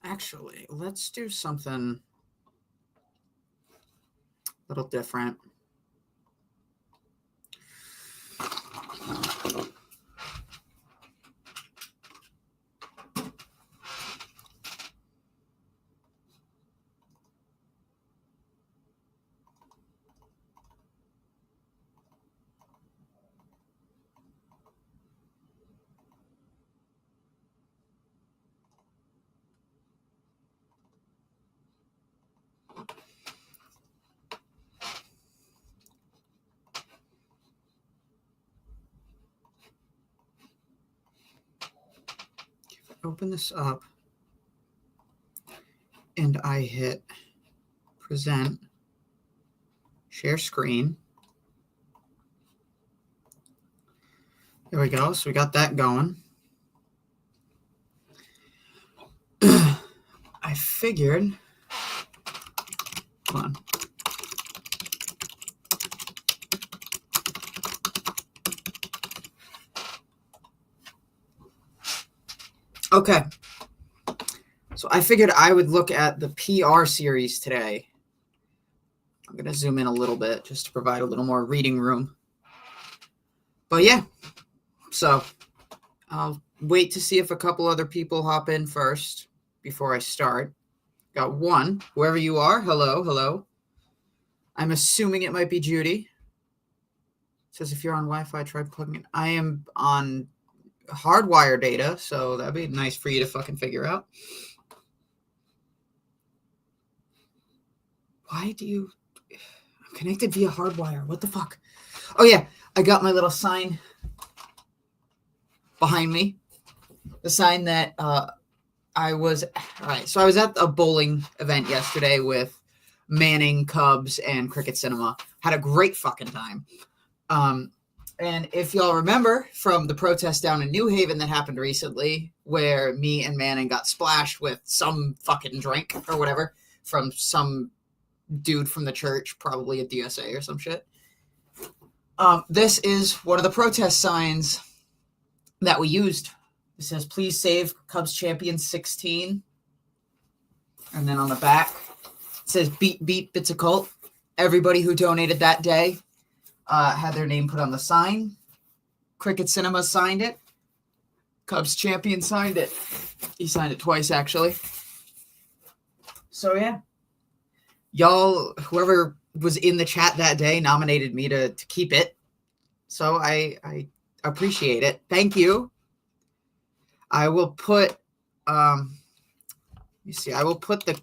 Actually, let's do something a little different. Open this up and I hit present, share screen. There we go. So we got that going. I figured, hold on. Okay. So I figured I would look at the PR series today. I'm going to zoom in a little bit just to provide a little more reading room. But yeah, so I'll wait to see if a couple other people hop in first before I start. Got one, whoever you are. Hello, hello. I'm assuming it might be Judy. It says if you're on Wi-Fi, try plugging in. I am on hardwire data, so that'd be nice for you to fucking figure out. Why do you... I'm connected via hardwire. What the fuck? Oh, yeah. I got my little sign behind me. The sign that I was... All right, so I was at a bowling event yesterday with Manning, Cubs, and Cricket Cinema. Had a great fucking time. And if y'all remember from the protest down in New Haven that happened recently, where me and Manning got splashed with some fucking drink or whatever from some dude from the church, probably a DSA or some shit. This is one of the protest signs that we used. It says, please save Cubs champion 16. And then on the back, it says, beat, beat, it's a cult. Everybody who donated that day had their name put on the sign. Cricket Cinema signed it. Cubs champion signed it. He signed it twice, actually. So, yeah. Y'all, whoever was in the chat that day nominated me to keep it. So I appreciate it. Thank you. I will put, let me see, I will put the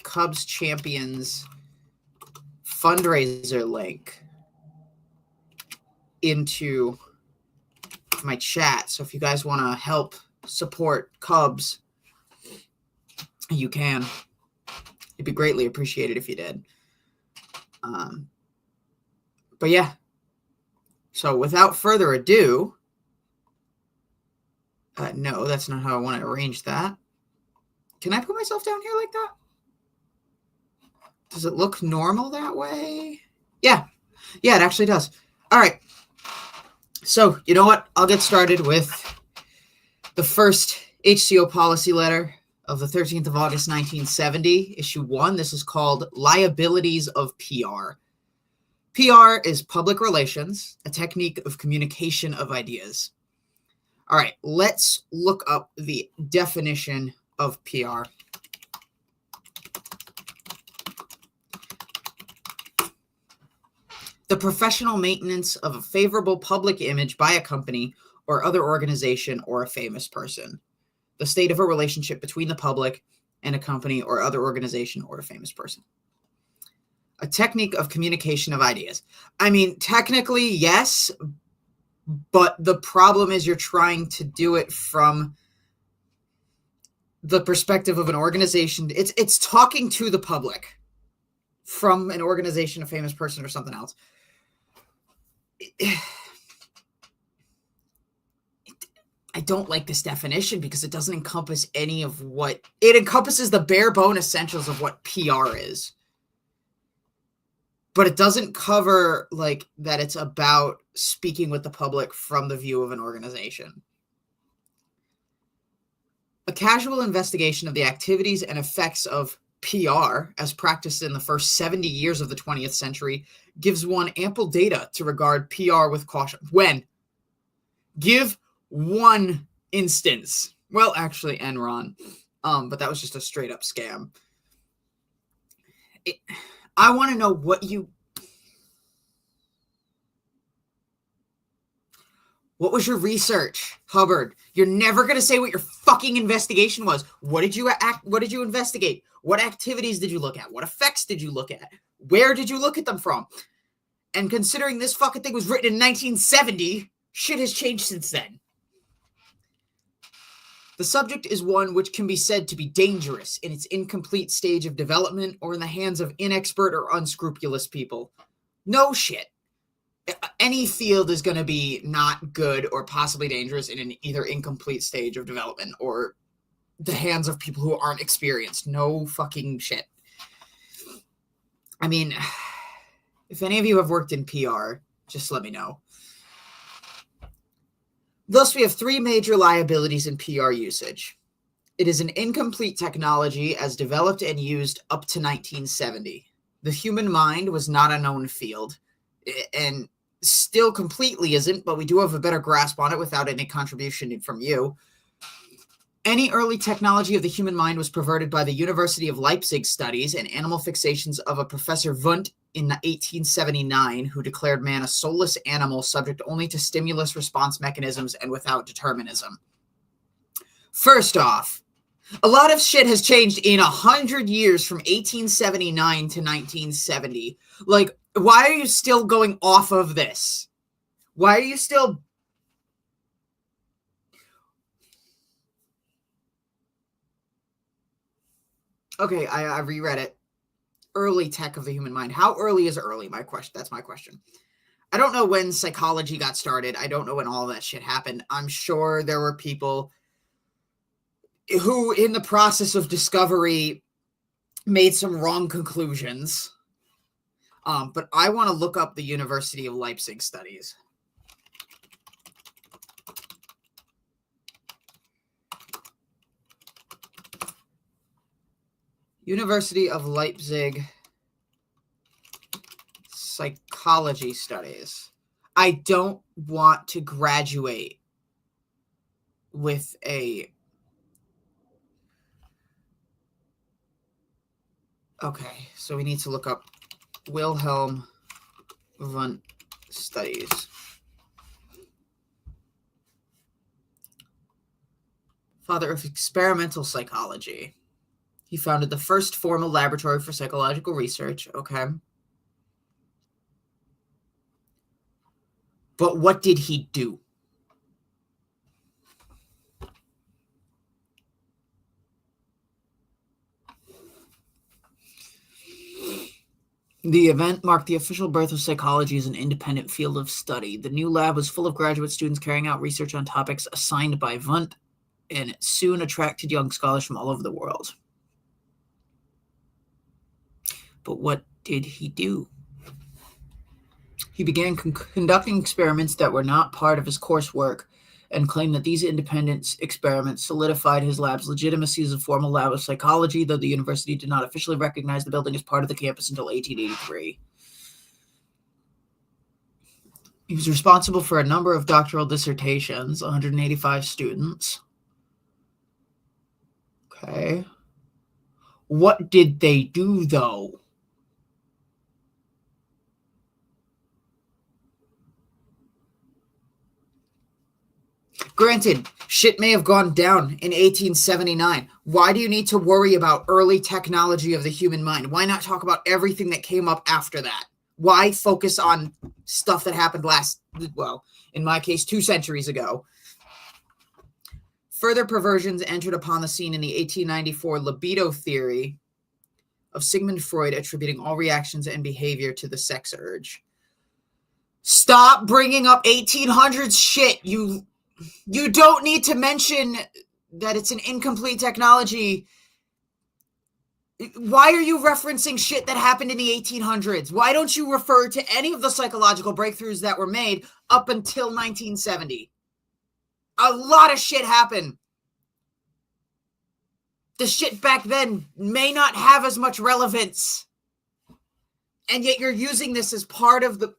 Cubs champions fundraiser link into my chat. So if you guys want to help support Cubs, you can. It'd be greatly appreciated if you did. But yeah. So without further ado, no, that's not how I want to arrange that. Can I put myself down here like that? Does it look normal that way? Yeah. Yeah, it actually does. All right. So, you know what? I'll get started with the first HCO policy letter of the 13th of August, 1970, issue 1. This is called Liabilities of PR. PR is public relations, a technique of communication of ideas. All right, let's look up the definition of PR. The professional maintenance of a favorable public image by a company or other organization or a famous person. The state of a relationship between the public and a company or other organization or a famous person. A technique of communication of ideas. I mean, technically, yes, but the problem is you're trying to do it from the perspective of an organization. It's talking to the public from an organization, a famous person, or something else. I don't like this definition because it doesn't encompass any of what... It encompasses the bare bone essentials of what PR is. But it doesn't cover, like, that it's about speaking with the public from the view of an organization. A casual investigation of the activities and effects of PR, as practiced in the first 70 years of the 20th century, gives one ample data to regard PR with caution. When? Give one instance. Well, actually, Enron. But that was just a straight up scam. I want to know what was your research, Hubbard? You're never going to say what your fucking investigation was. What did you investigate? What activities did you look at? What effects did you look at? Where did you look at them from? And considering this fucking thing was written in 1970, shit has changed since then. The subject is one which can be said to be dangerous in its incomplete stage of development or in the hands of inexpert or unscrupulous people. No shit. Any field is going to be not good or possibly dangerous in an either incomplete stage of development or the hands of people who aren't experienced. No fucking shit. I mean, if any of you have worked in PR, just let me know. Thus, we have three major liabilities in PR usage. It is an incomplete technology as developed and used up to 1970. The human mind was not a known field, and still completely isn't, but we do have a better grasp on it without any contribution from you. Any early technology of the human mind was perverted by the University of Leipzig studies and animal fixations of a Professor Wundt in 1879, who declared man a soulless animal subject only to stimulus response mechanisms and without determinism. First off, a lot of shit has changed in 100 years from 1879 to 1970. Like, why are you still going off of this? Why are you still... Okay, I reread it. Early tech of the human mind. How early is early? That's my question. I don't know when psychology got started. I don't know when all that shit happened. I'm sure there were people who, in the process of discovery, made some wrong conclusions. But I want to look up the University of Leipzig studies. University of Leipzig psychology studies. I don't want to graduate with a... Okay, so we need to look up Wilhelm Wundt studies. Father of experimental psychology. He founded the first formal laboratory for psychological research. Okay. But what did he do? The event marked the official birth of psychology as an independent field of study. The new lab was full of graduate students carrying out research on topics assigned by Wundt, and it soon attracted young scholars from all over the world. But what did he do? He began conducting experiments that were not part of his coursework and claimed that these independent experiments solidified his lab's legitimacy as a formal lab of psychology, though the university did not officially recognize the building as part of the campus until 1883. He was responsible for a number of doctoral dissertations, 185 students. Okay. What did they do, though? Granted, shit may have gone down in 1879. Why do you need to worry about early technology of the human mind? Why not talk about everything that came up after that? Why focus on stuff that happened in my case, 2 centuries ago? Further perversions entered upon the scene in the 1894 libido theory of Sigmund Freud, attributing all reactions and behavior to the sex urge. Stop bringing up 1800s shit, You don't need to mention that it's an incomplete technology. Why are you referencing shit that happened in the 1800s? Why don't you refer to any of the psychological breakthroughs that were made up until 1970? A lot of shit happened. The shit back then may not have as much relevance. And yet you're using this as part of the...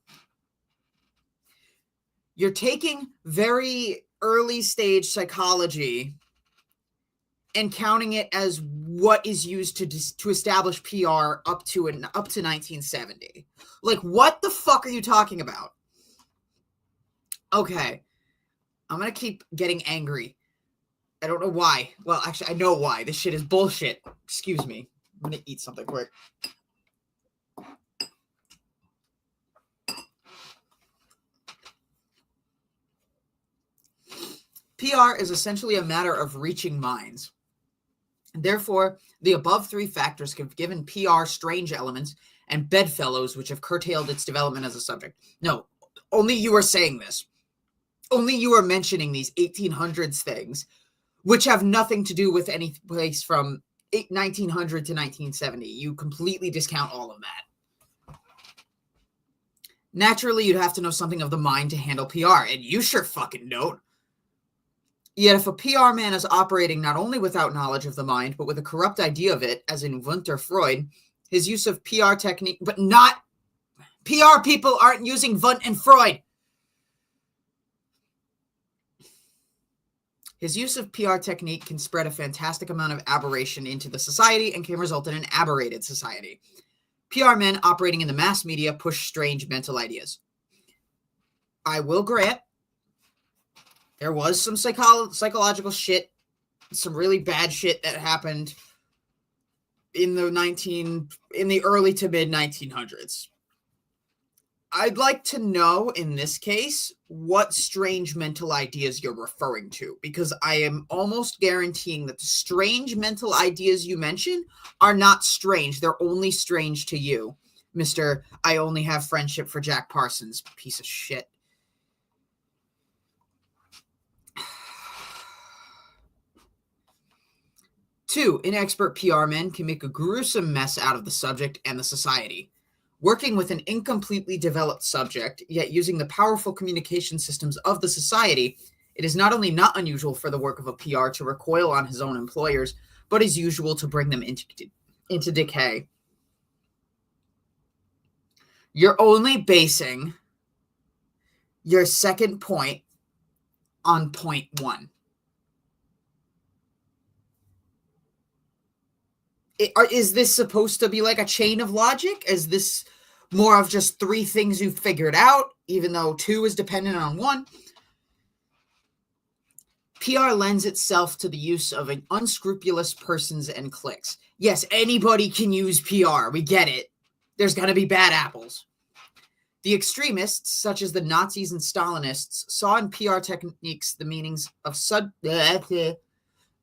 You're taking very early stage psychology and counting it as what is used to establish PR up to 1970. Like, what the fuck are you talking about? Okay. I'm going to keep getting angry. I don't know why. Well, actually, I know why. This shit is bullshit. Excuse me. I'm going to eat something quick. PR is essentially a matter of reaching minds. Therefore, the above three factors have given PR strange elements and bedfellows which have curtailed its development as a subject. No, only you are saying this. Only you are mentioning these 1800s things, which have nothing to do with any place from 1900 to 1970. You completely discount all of that. Naturally, you'd have to know something of the mind to handle PR, and you sure fucking don't. Yet if a PR man is operating not only without knowledge of the mind, but with a corrupt idea of it, as in Wundt or Freud, his use of PR technique, but not... PR people aren't using Wundt and Freud. His use of PR technique can spread a fantastic amount of aberration into the society and can result in an aberrated society. PR men operating in the mass media push strange mental ideas. I will grant there was some psychological shit, some really bad shit that happened in the early to mid 1900s. I'd like to know, in this case, what strange mental ideas you're referring to, because I am almost guaranteeing that the strange mental ideas you mention are not strange. They're only strange to you, Mr. I only have friendship for Jack Parsons, piece of shit. Two, inexpert PR men can make a gruesome mess out of the subject and the society. Working with an incompletely developed subject, yet using the powerful communication systems of the society, it is not only not unusual for the work of a PR to recoil on his own employers, but is usual to bring them into decay. You're only basing your second point on point one. Is this supposed to be like a chain of logic? Is this more of just three things you've figured out, even though two is dependent on one? PR lends itself to the use of unscrupulous persons and cliques. Yes, anybody can use PR. We get it. There's going to be bad apples. The extremists, such as the Nazis and Stalinists, saw in PR techniques the meanings of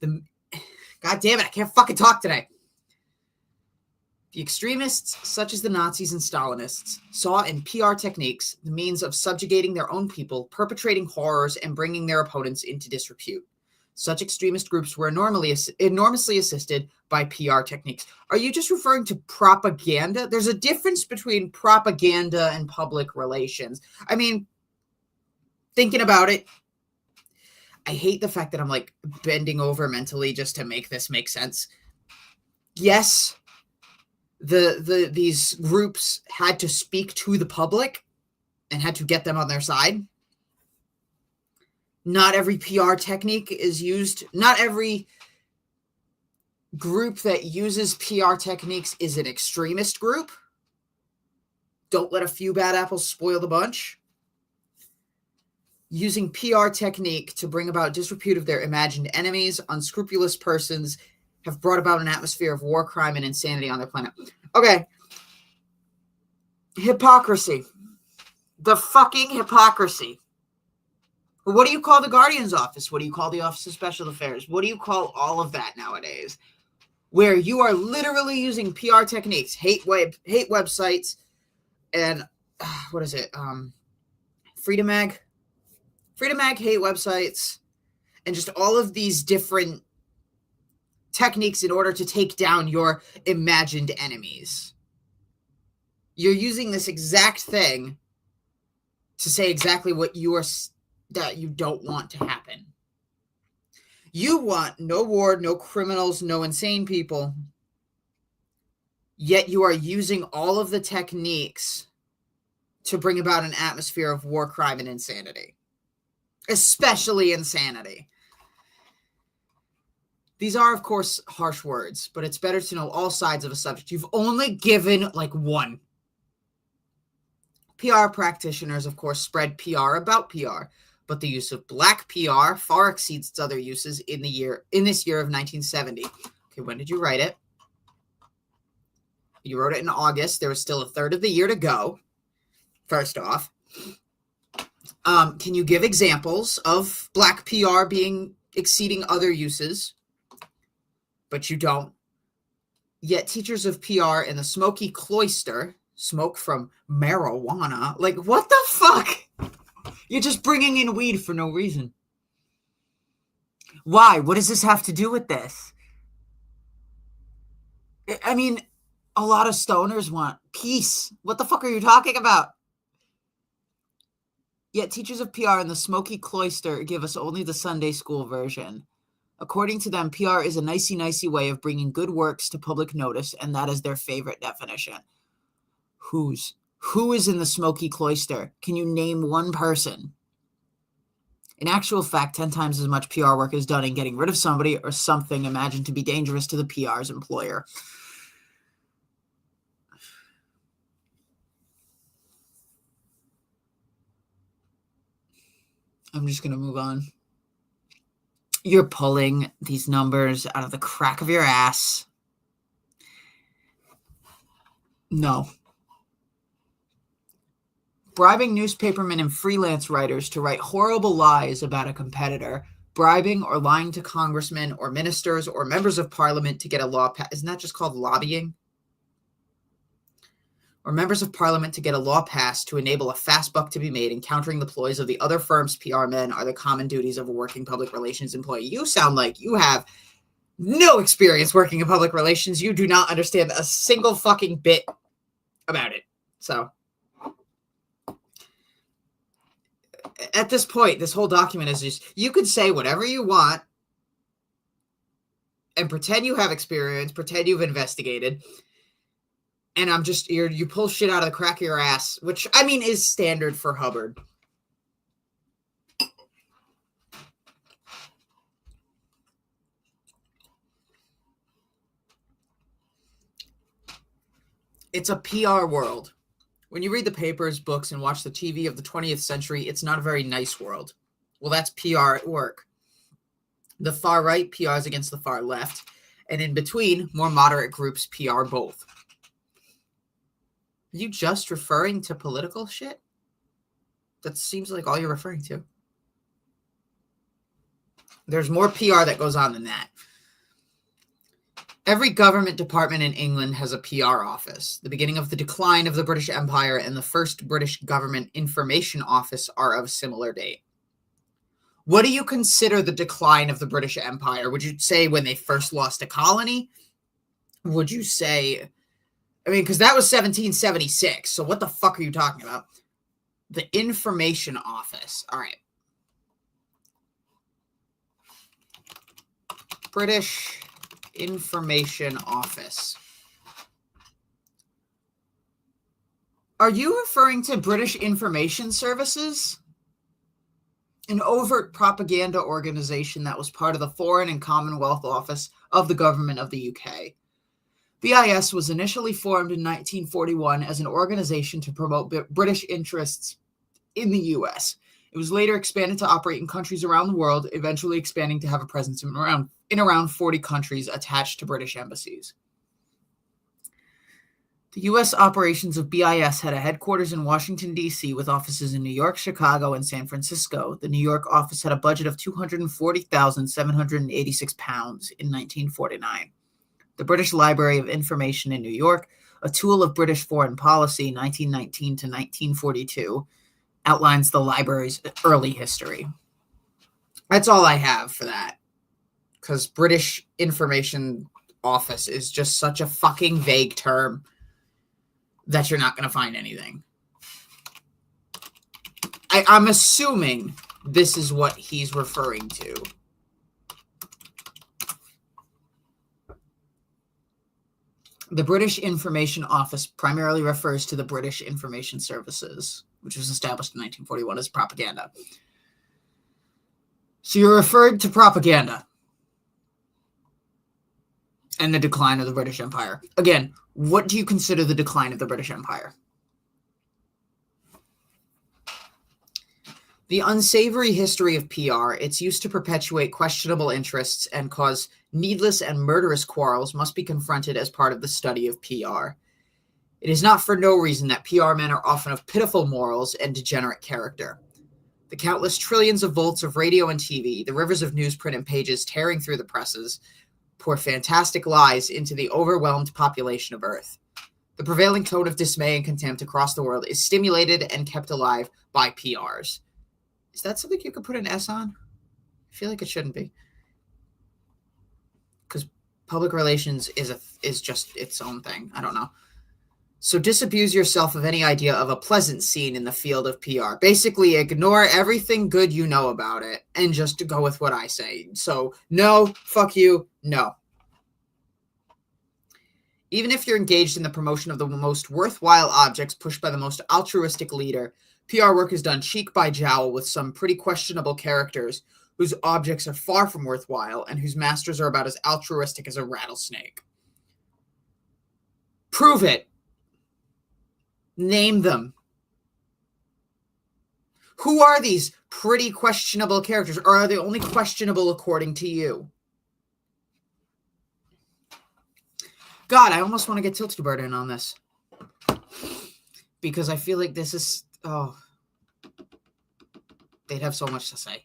God damn it, I can't fucking talk today. The extremists, such as the Nazis and Stalinists, saw in PR techniques the means of subjugating their own people, perpetrating horrors, and bringing their opponents into disrepute. Such extremist groups were enormously assisted by PR techniques. Are you just referring to propaganda? There's a difference between propaganda and public relations. I mean, thinking about it, I hate the fact that I'm like bending over mentally just to make this make sense. Yes, these groups had to speak to the public and had to get them on their side. Not every PR technique is used. Not every group that uses PR techniques is an extremist group. Don't let a few bad apples spoil the bunch. Using PR technique to bring about disrepute of their imagined enemies, unscrupulous persons have brought about an atmosphere of war, crime, and insanity on their planet. Okay. Hypocrisy. The fucking hypocrisy. What do you call the Guardian's office? What do you call the Office of Special Affairs? What do you call all of that nowadays? Where you are literally using PR techniques, hate websites, and what is it? Freedom Mag, hate websites, and just all of these different techniques in order to take down your imagined enemies. You're using this exact thing to say exactly what that you don't want to happen. You want no war, no criminals, no insane people, yet you are using all of the techniques to bring about an atmosphere of war, crime, and insanity. Especially insanity. These are, of course, harsh words, but it's better to know all sides of a subject. You've only given, like, one. PR practitioners, of course, spread PR about PR, but the use of black PR far exceeds its other uses in this year of 1970. Okay, when did you write it? You wrote it in August. There was still a third of the year to go. First off, can you give examples of black PR exceeding other uses? But you don't. Yet teachers of PR in the smoky cloister smoke from marijuana. Like, what the fuck? You're just bringing in weed for no reason. Why? What does this have to do with this? I mean, a lot of stoners want peace. What the fuck are you talking about? Yet teachers of PR in the smoky cloister give us only the Sunday school version. According to them, PR is a nicey-nicey way of bringing good works to public notice, and that is their favorite definition. Who is in the smoky cloister? Can you name one person? In actual fact, 10 times as much PR work is done in getting rid of somebody or something imagined to be dangerous to the PR's employer. I'm just going to move on. You're pulling these numbers out of the crack of your ass. No. Bribing newspapermen and freelance writers to write horrible lies about a competitor. Bribing or lying to congressmen or ministers or members of parliament to get a law passed. Isn't that just called lobbying? Or members of parliament to get a law passed to enable a fast buck to be made, and countering the ploys of the other firm's PR men are the common duties of a working public relations employee. You sound like you have no experience working in public relations. You do not understand a single fucking bit about it. So, at this point, this whole document is just, you could say whatever you want and pretend you have experience, pretend you've investigated. And I'm just, you pull shit out of the crack of your ass, which, I mean, is standard for Hubbard. It's a PR world. When you read the papers, books, and watch the TV of the 20th century, it's not a very nice world. Well, that's PR at work. The far right PRs against the far left, and in between, more moderate groups PR both. Are you just referring to political shit? That seems like all you're referring to. There's more PR that goes on than that. Every government department in England has a PR office. The beginning of the decline of the British Empire and the first British Government Information Office are of similar date. What do you consider the decline of the British Empire? Would you say when they first lost a colony? Would you say... I mean, because that was 1776. So what the fuck are you talking about? The Information Office. All right. British Information Office. Are you referring to British Information Services? An overt propaganda organization that was part of the Foreign and Commonwealth Office of the Government of the UK. BIS was initially formed in 1941 as an organization to promote British interests in the US. It was later expanded to operate in countries around the world, eventually expanding to have a presence in around 40 countries attached to British embassies. The U.S. operations of BIS had a headquarters in Washington, D.C., with offices in New York, Chicago, and San Francisco. The New York office had a budget of £240,786 in 1949. The British Library of Information in New York, a tool of British foreign policy, 1919 to 1942, outlines the library's early history. That's all I have for that. Because British Information Office is just such a fucking vague term that you're not going to find anything. I'm assuming this is what he's referring to. The British Information Office primarily refers to the British Information Services, which was established in 1941 as propaganda. So you're referred to propaganda and the decline of the British Empire. Again, what do you consider the decline of the British Empire? The unsavory history of PR, its use to perpetuate questionable interests and cause needless and murderous quarrels, must be confronted as part of the study of PR. It is not for no reason that PR men are often of pitiful morals and degenerate character. The countless trillions of volts of radio and TV, the rivers of newsprint and pages tearing through the presses, pour fantastic lies into the overwhelmed population of Earth. The prevailing tone of dismay and contempt across the world is stimulated and kept alive by PRs. Is that something you could put an S on? I feel like it shouldn't be. Because public relations is just its own thing. I don't know. So disabuse yourself of any idea of a pleasant scene in the field of PR. Basically, ignore everything good you know about it and just go with what I say. So, no, fuck you, no. Even if you're engaged in the promotion of the most worthwhile objects pushed by the most altruistic leader, PR work is done cheek by jowl with some pretty questionable characters whose objects are far from worthwhile and whose masters are about as altruistic as a rattlesnake. Prove it. Name them. Who are these pretty questionable characters, or are they only questionable according to you? God, I almost want to get Tilted Bird in on this. Because I feel like this is... Oh. They'd have so much to say.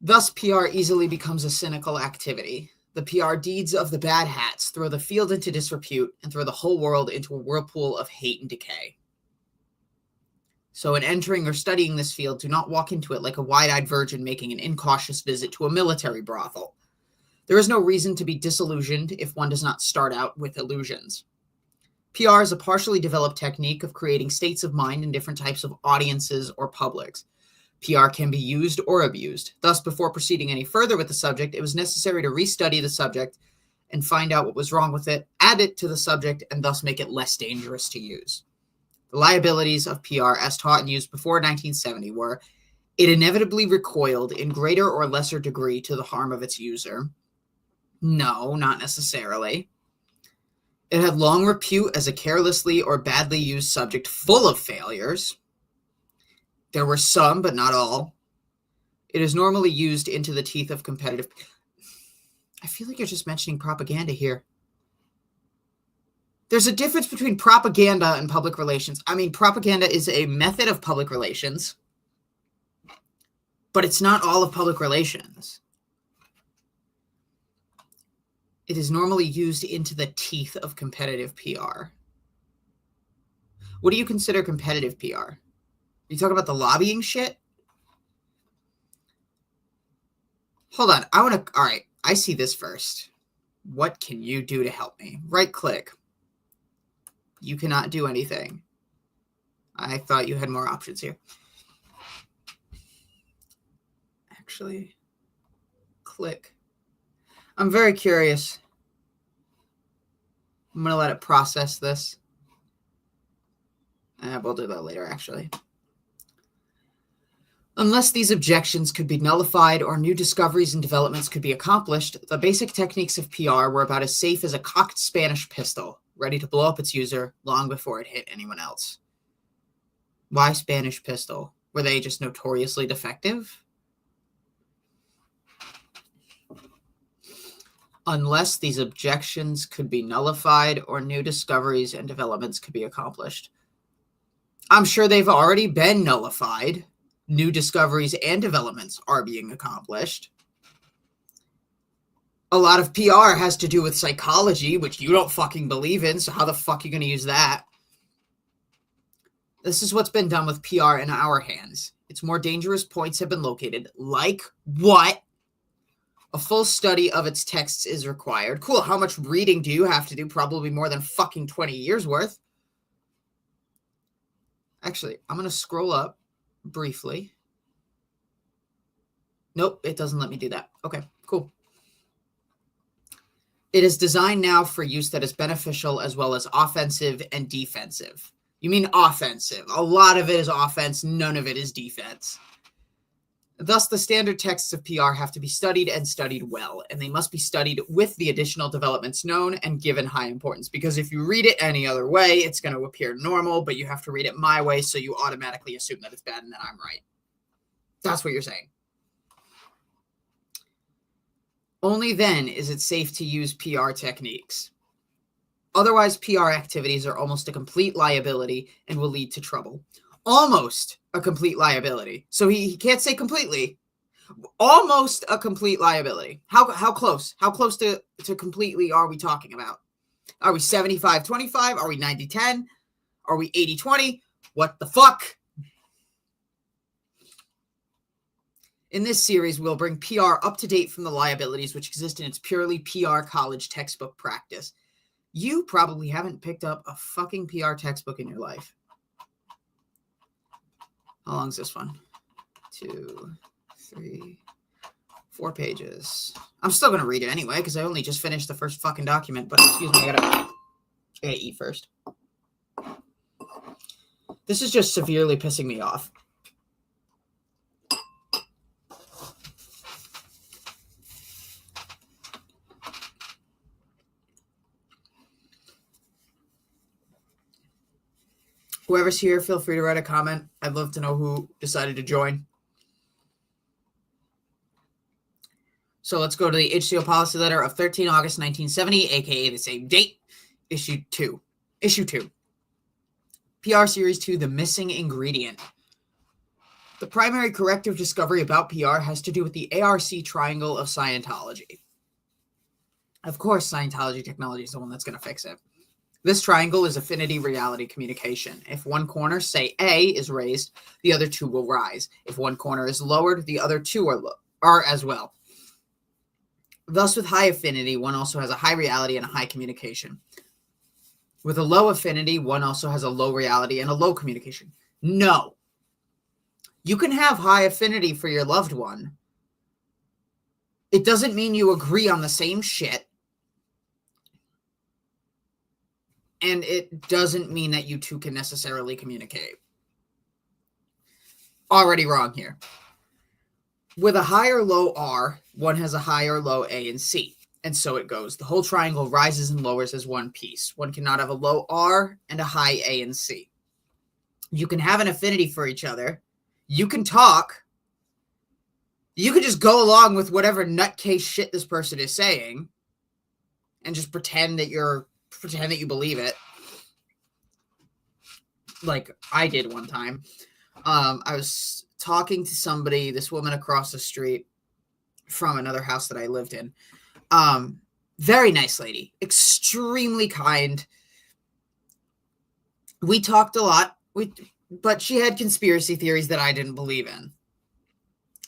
Thus, PR easily becomes a cynical activity. The PR deeds of the bad hats throw the field into disrepute and throw the whole world into a whirlpool of hate and decay. So in entering or studying this field, do not walk into it like a wide-eyed virgin making an incautious visit to a military brothel. There is no reason to be disillusioned if one does not start out with illusions. PR is a partially developed technique of creating states of mind in different types of audiences or publics. PR can be used or abused. Thus, before proceeding any further with the subject, it was necessary to restudy the subject and find out what was wrong with it, add it to the subject, and thus make it less dangerous to use. The liabilities of PR as taught and used before 1970 were, it inevitably recoiled in greater or lesser degree to the harm of its user. No, not necessarily. It had long repute as a carelessly or badly used subject full of failures. There were some, but not all. It is normally used into the teeth of competitive... I feel like you're just mentioning propaganda here. There's a difference between propaganda and public relations. I mean, propaganda is a method of public relations, but it's not all of public relations. It is normally used into the teeth of competitive PR. What do you consider competitive PR? You talk about the lobbying shit? Hold on. All right. I see this first. What can you do to help me? Right click. You cannot do anything. I thought you had more options here. Actually, click. I'm very curious. I'm going to let it process this. We'll do that later, actually. Unless these objections could be nullified or new discoveries and developments could be accomplished, the basic techniques of PR were about as safe as a cocked Spanish pistol, ready to blow up its user long before it hit anyone else. Why Spanish pistol? Were they just notoriously defective? Unless these objections could be nullified or new discoveries and developments could be accomplished. I'm sure they've already been nullified. New discoveries and developments are being accomplished. A lot of PR has to do with psychology, which you don't fucking believe in, so how the fuck are you going to use that? This is what's been done with PR in our hands. Its more dangerous points have been located. Like what? A full study of its texts is required. Cool, how much reading do you have to do? Probably more than fucking 20 years worth. Actually, I'm going to scroll up briefly. Nope, it doesn't let me do that. Okay, cool. It is designed now for use that is beneficial as well as offensive and defensive. You mean offensive. A lot of it is offense. None of it is defense. Thus, the standard texts of PR have to be studied and studied well, and they must be studied with the additional developments known and given high importance. Because if you read it any other way, it's going to appear normal, but you have to read it my way, so you automatically assume that it's bad and that I'm right. That's what you're saying. Only then is it safe to use PR techniques. Otherwise, PR activities are almost a complete liability and will lead to trouble. Almost a complete liability. So he can't say completely. Almost a complete liability. How close? How close to completely are we talking about? Are we 75-25? Are we 90-10? Are we 80-20? What the fuck? In this series, we'll bring PR up to date from the liabilities which exist in its purely PR college textbook practice. You probably haven't picked up a fucking PR textbook in your life. How long is this one? 2, 3, 4 pages. I'm still going to read it anyway because I only just finished the first fucking document. But excuse me, I gotta eat first. This is just severely pissing me off. Whoever's here, feel free to write a comment. I'd love to know who decided to join. So let's go to the HCO policy letter of 13 August 1970, aka the same date, issue 2. Issue 2. PR Series 2, The Missing Ingredient. The primary corrective discovery about PR has to do with the ARC triangle of Scientology. Of course, Scientology technology is the one that's going to fix it. This triangle is affinity reality communication. If one corner, say A, is raised, the other two will rise. If one corner is lowered, the other two are as well. Thus, with high affinity, one also has a high reality and a high communication. With a low affinity, one also has a low reality and a low communication. No. You can have high affinity for your loved one. It doesn't mean you agree on the same shit. And it doesn't mean that you two can necessarily communicate. Already wrong here. With a high or low R, one has a high or low A and C. And so it goes. The whole triangle rises and lowers as one piece. One cannot have a low R and a high A and C. You can have an affinity for each other. You can talk. You can just go along with whatever nutcase shit this person is saying and just pretend that you believe it. Like I did one time. I was talking to somebody, this woman across the street from another house that I lived in. Very nice lady, extremely kind. We talked a lot, but she had conspiracy theories that I didn't believe in.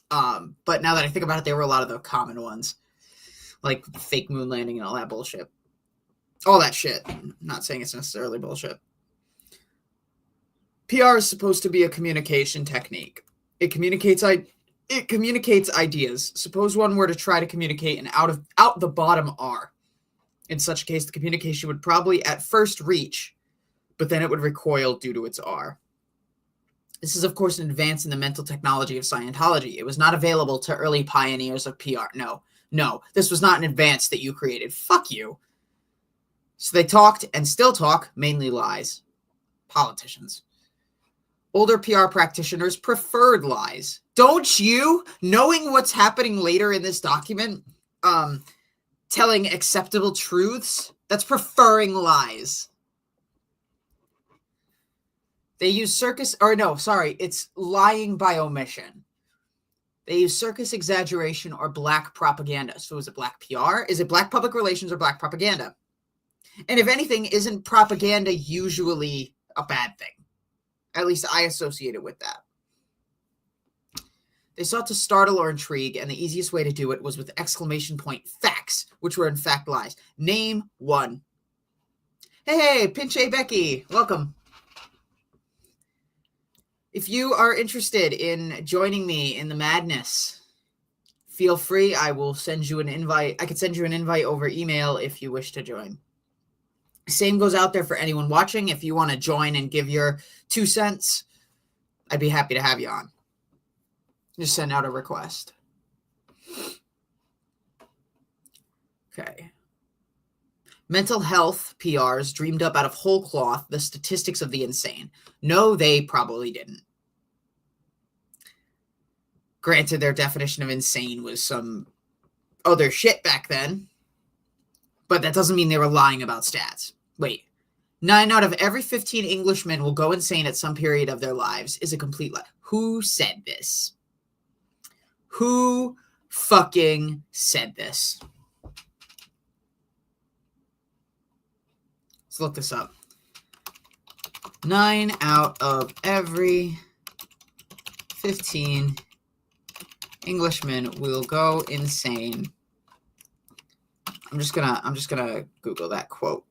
But now that I think about it, there were a lot of the common ones, like fake moon landing and all that bullshit. All that shit. I'm not saying it's necessarily bullshit. PR is supposed to be a communication technique. It communicates ideas. Suppose one were to try to communicate an out the bottom R. In such a case, the communication would probably at first reach, but then it would recoil due to its R. This is, of course, an advance in the mental technology of Scientology. It was not available to early pioneers of PR. No, this was not an advance that you created. Fuck you. So they talked and still talk, mainly lies. Politicians. Older PR practitioners preferred lies. Don't you? Knowing what's happening later in this document, telling acceptable truths, that's preferring lies. They use it's lying by omission. They use circus exaggeration or black propaganda. So is it black PR? Is it black public relations or black propaganda? And if anything, isn't propaganda usually a bad thing? At least I associate it with that. They sought to startle or intrigue, and the easiest way to do it was with exclamation point facts, which were in fact lies. Name one. Hey, Pinche Becky, welcome. If you are interested in joining me in the madness, feel free. I will send you an invite. I could send you an invite over email if you wish to join. Same goes out there for anyone watching. If you want to join and give your 2 cents, I'd be happy to have you on. Just send out a request. Okay. Mental health PRs dreamed up out of whole cloth the statistics of the insane. No, they probably didn't. Granted, their definition of insane was some other shit back then, but that doesn't mean they were lying about stats. Wait, 9 out of every 15 Englishmen will go insane at some period of their lives is a complete lie. Who said this? Who fucking said this? Let's look this up. 9 out of every 15 Englishmen will go insane. I'm just gonna Google that quote.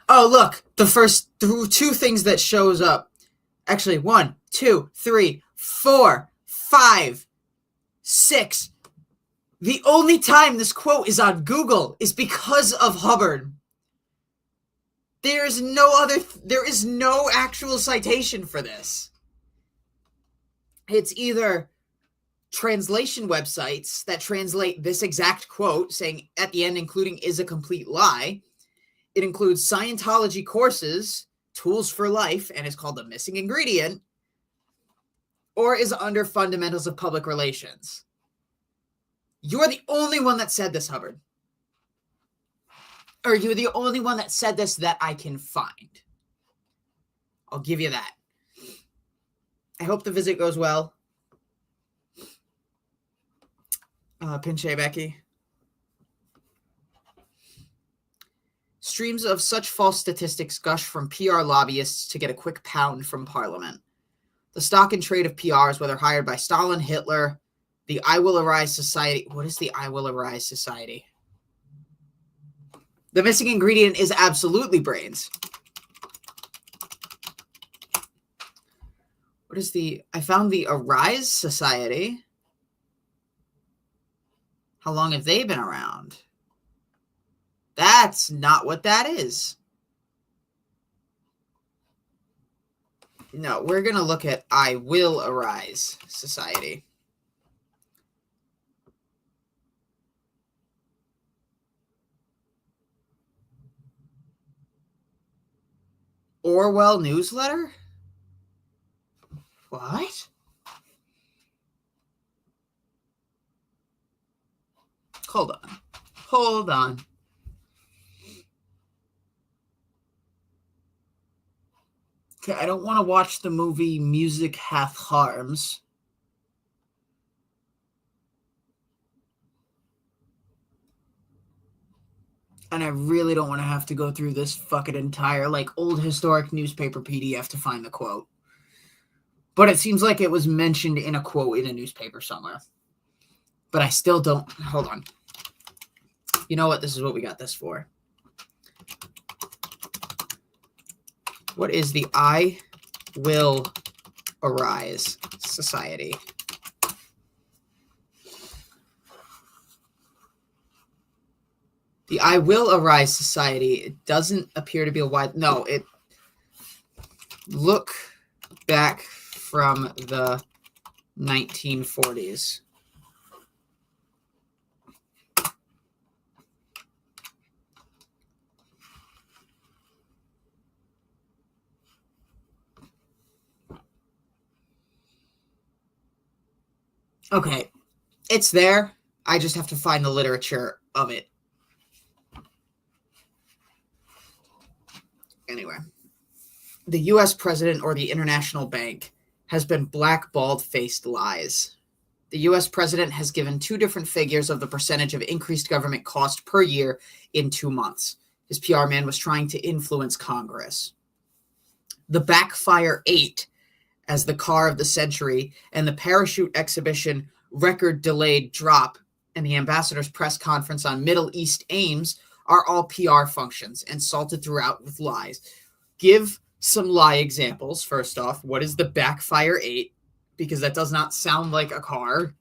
Oh, look, the first 2 things that shows up. Actually, 1, 2, 3, 4, 5, 6. The only time this quote is on Google is because of Hubbard. There is no actual citation for this. It's either translation websites that translate this exact quote saying at the end, including is a complete lie. It includes Scientology courses, Tools for Life, and is called the missing ingredient, or is under Fundamentals of Public Relations. You're the only one that said this, Hubbard. Or you're the only one that said this that I can find. I'll give you that. I hope the visit goes well. Pinche Becky. Streams of such false statistics gush from PR lobbyists to get a quick pound from Parliament. The stock and trade of PRs, whether hired by Stalin, Hitler, the I Will Arise Society. What is the I Will Arise Society? The missing ingredient is absolutely brains. What is I found the Arise Society. How long have they been around? That's not what that is. No, we're going to look at I Will Arise Society. Orwell newsletter? What? Hold on. Okay, I don't want to watch the movie Music Hath Harms. And I really don't want to have to go through this fucking entire, old historic newspaper PDF to find the quote. But it seems like it was mentioned in a quote in a newspaper somewhere. But I still don't. Hold on. You know what? This is what we got this for. What is the I Will Arise Society? The I Will Arise Society, it doesn't appear to be a wide... No, it... Look back from the 1940s. Okay, it's there. I just have to find the literature of it. Anyway, the U.S. president or the international bank has been blackballed-faced lies. The U.S. president has given 2 different figures of the percentage of increased government cost per year in 2 months. His PR man was trying to influence Congress. The Backfire 8 as the car of the century, and the parachute exhibition record-delayed drop, and the ambassador's press conference on Middle East aims are all PR functions and salted throughout with lies. Give some lie examples. First off, what is the Backfire 8? because that does not sound like a car.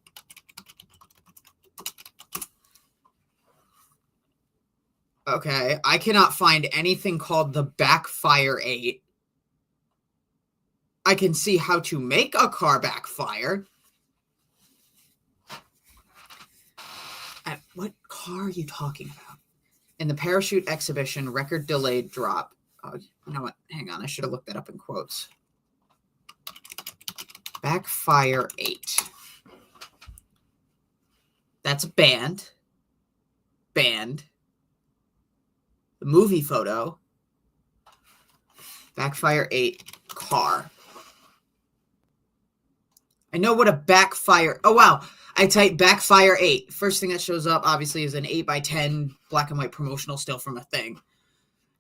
Okay, I cannot find anything called the Backfire 8. I can see how to make a car backfire. What car are you talking about? In the parachute exhibition, record delayed drop. Oh, you know what? Hang on. I should have looked that up in quotes. Backfire 8. That's a band. Band. The movie photo. Backfire 8 car. I know what a backfire. Oh, wow. I type Backfire 8. First thing that shows up, obviously, is an 8x10 black and white promotional still from a thing.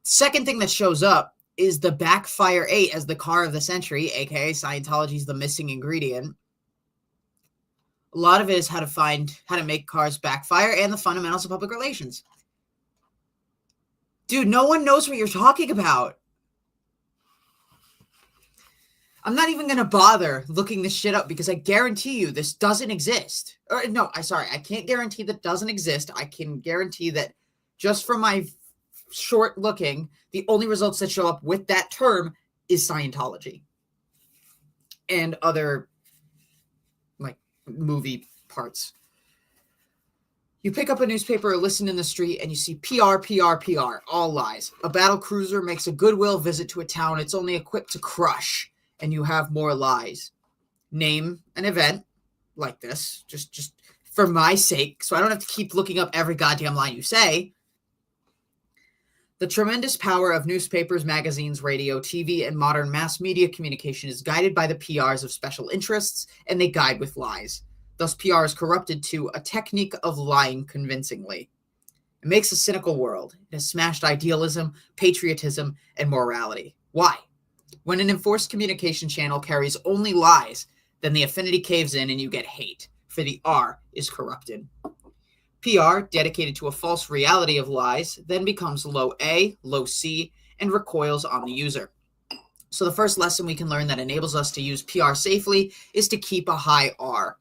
Second thing that shows up is the Backfire 8 as the car of the century, aka Scientology's the missing ingredient. A lot of it is how to make cars backfire and the fundamentals of public relations. Dude, no one knows what you're talking about. I'm not even going to bother looking this shit up because I guarantee you this doesn't exist. Or no, I can't guarantee that doesn't exist. I can guarantee that just from my short looking, the only results that show up with that term is Scientology. And other, like, movie parts. You pick up a newspaper or listen in the street and you see PR, PR, PR, all lies. A battle cruiser makes a goodwill visit to a town it's only equipped to crush. And you have more lies. Name an event like this, just for my sake, so I don't have to keep looking up every goddamn line you say. The tremendous power of newspapers, magazines, radio, TV, and modern mass media communication is guided by the PRs of special interests, and they guide with lies. Thus, PR is corrupted to a technique of lying convincingly. It makes a cynical world. It has smashed idealism, patriotism, and morality. Why? When an enforced communication channel carries only lies, then the affinity caves in and you get hate, for the R is corrupted. PR, dedicated to a false reality of lies, then becomes low A, low C, and recoils on the user. So the first lesson we can learn that enables us to use PR safely is to keep a high R.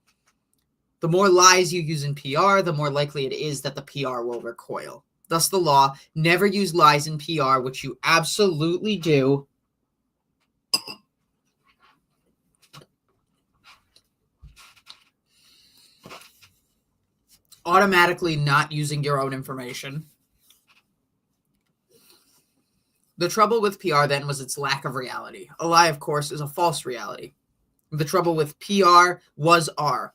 The more lies you use in PR, the more likely it is that the PR will recoil. Thus the law, never use lies in PR, which you absolutely do. Automatically not using your own information. The trouble with PR then was its lack of reality. A lie, of course, is a false reality. The trouble with PR was R.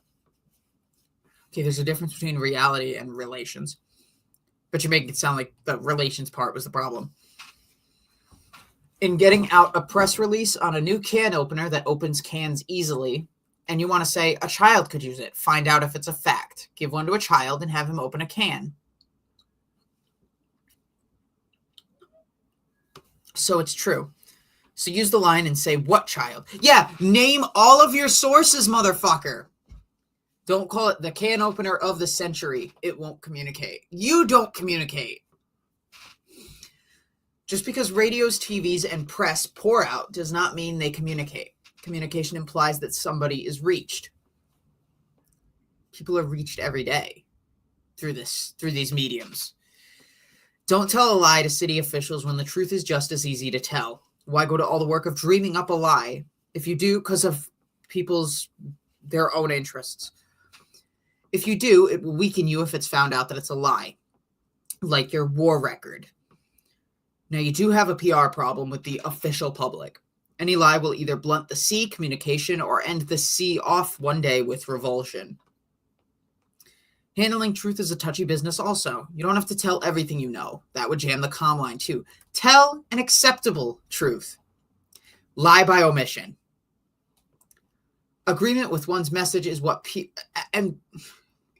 Okay, there's a difference between reality and relations. But you're making it sound like the relations part was the problem. In getting out a press release on a new can opener that opens cans easily, and you want to say a child could use it, find out if it's a fact. Give one to a child and have him open a can. So it's true. So use the line and say, what child? Yeah, name all of your sources, motherfucker. Don't call it the can opener of the century. It won't communicate. You don't communicate. Just because radios, TVs, and press pour out does not mean they communicate. Communication implies that somebody is reached. People are reached every day through these mediums. Don't tell a lie to city officials when the truth is just as easy to tell. Why go to all the work of dreaming up a lie if you do because of their own interests? If you do, it will weaken you if it's found out that it's a lie, like your war record. Now, you do have a PR problem with the official public. Any lie will either blunt the C, communication, or end the C off one day with revulsion. Handling truth is a touchy business also. You don't have to tell everything you know. That would jam the comm line too. Tell an acceptable truth. Lie by omission. Agreement with one's message is what and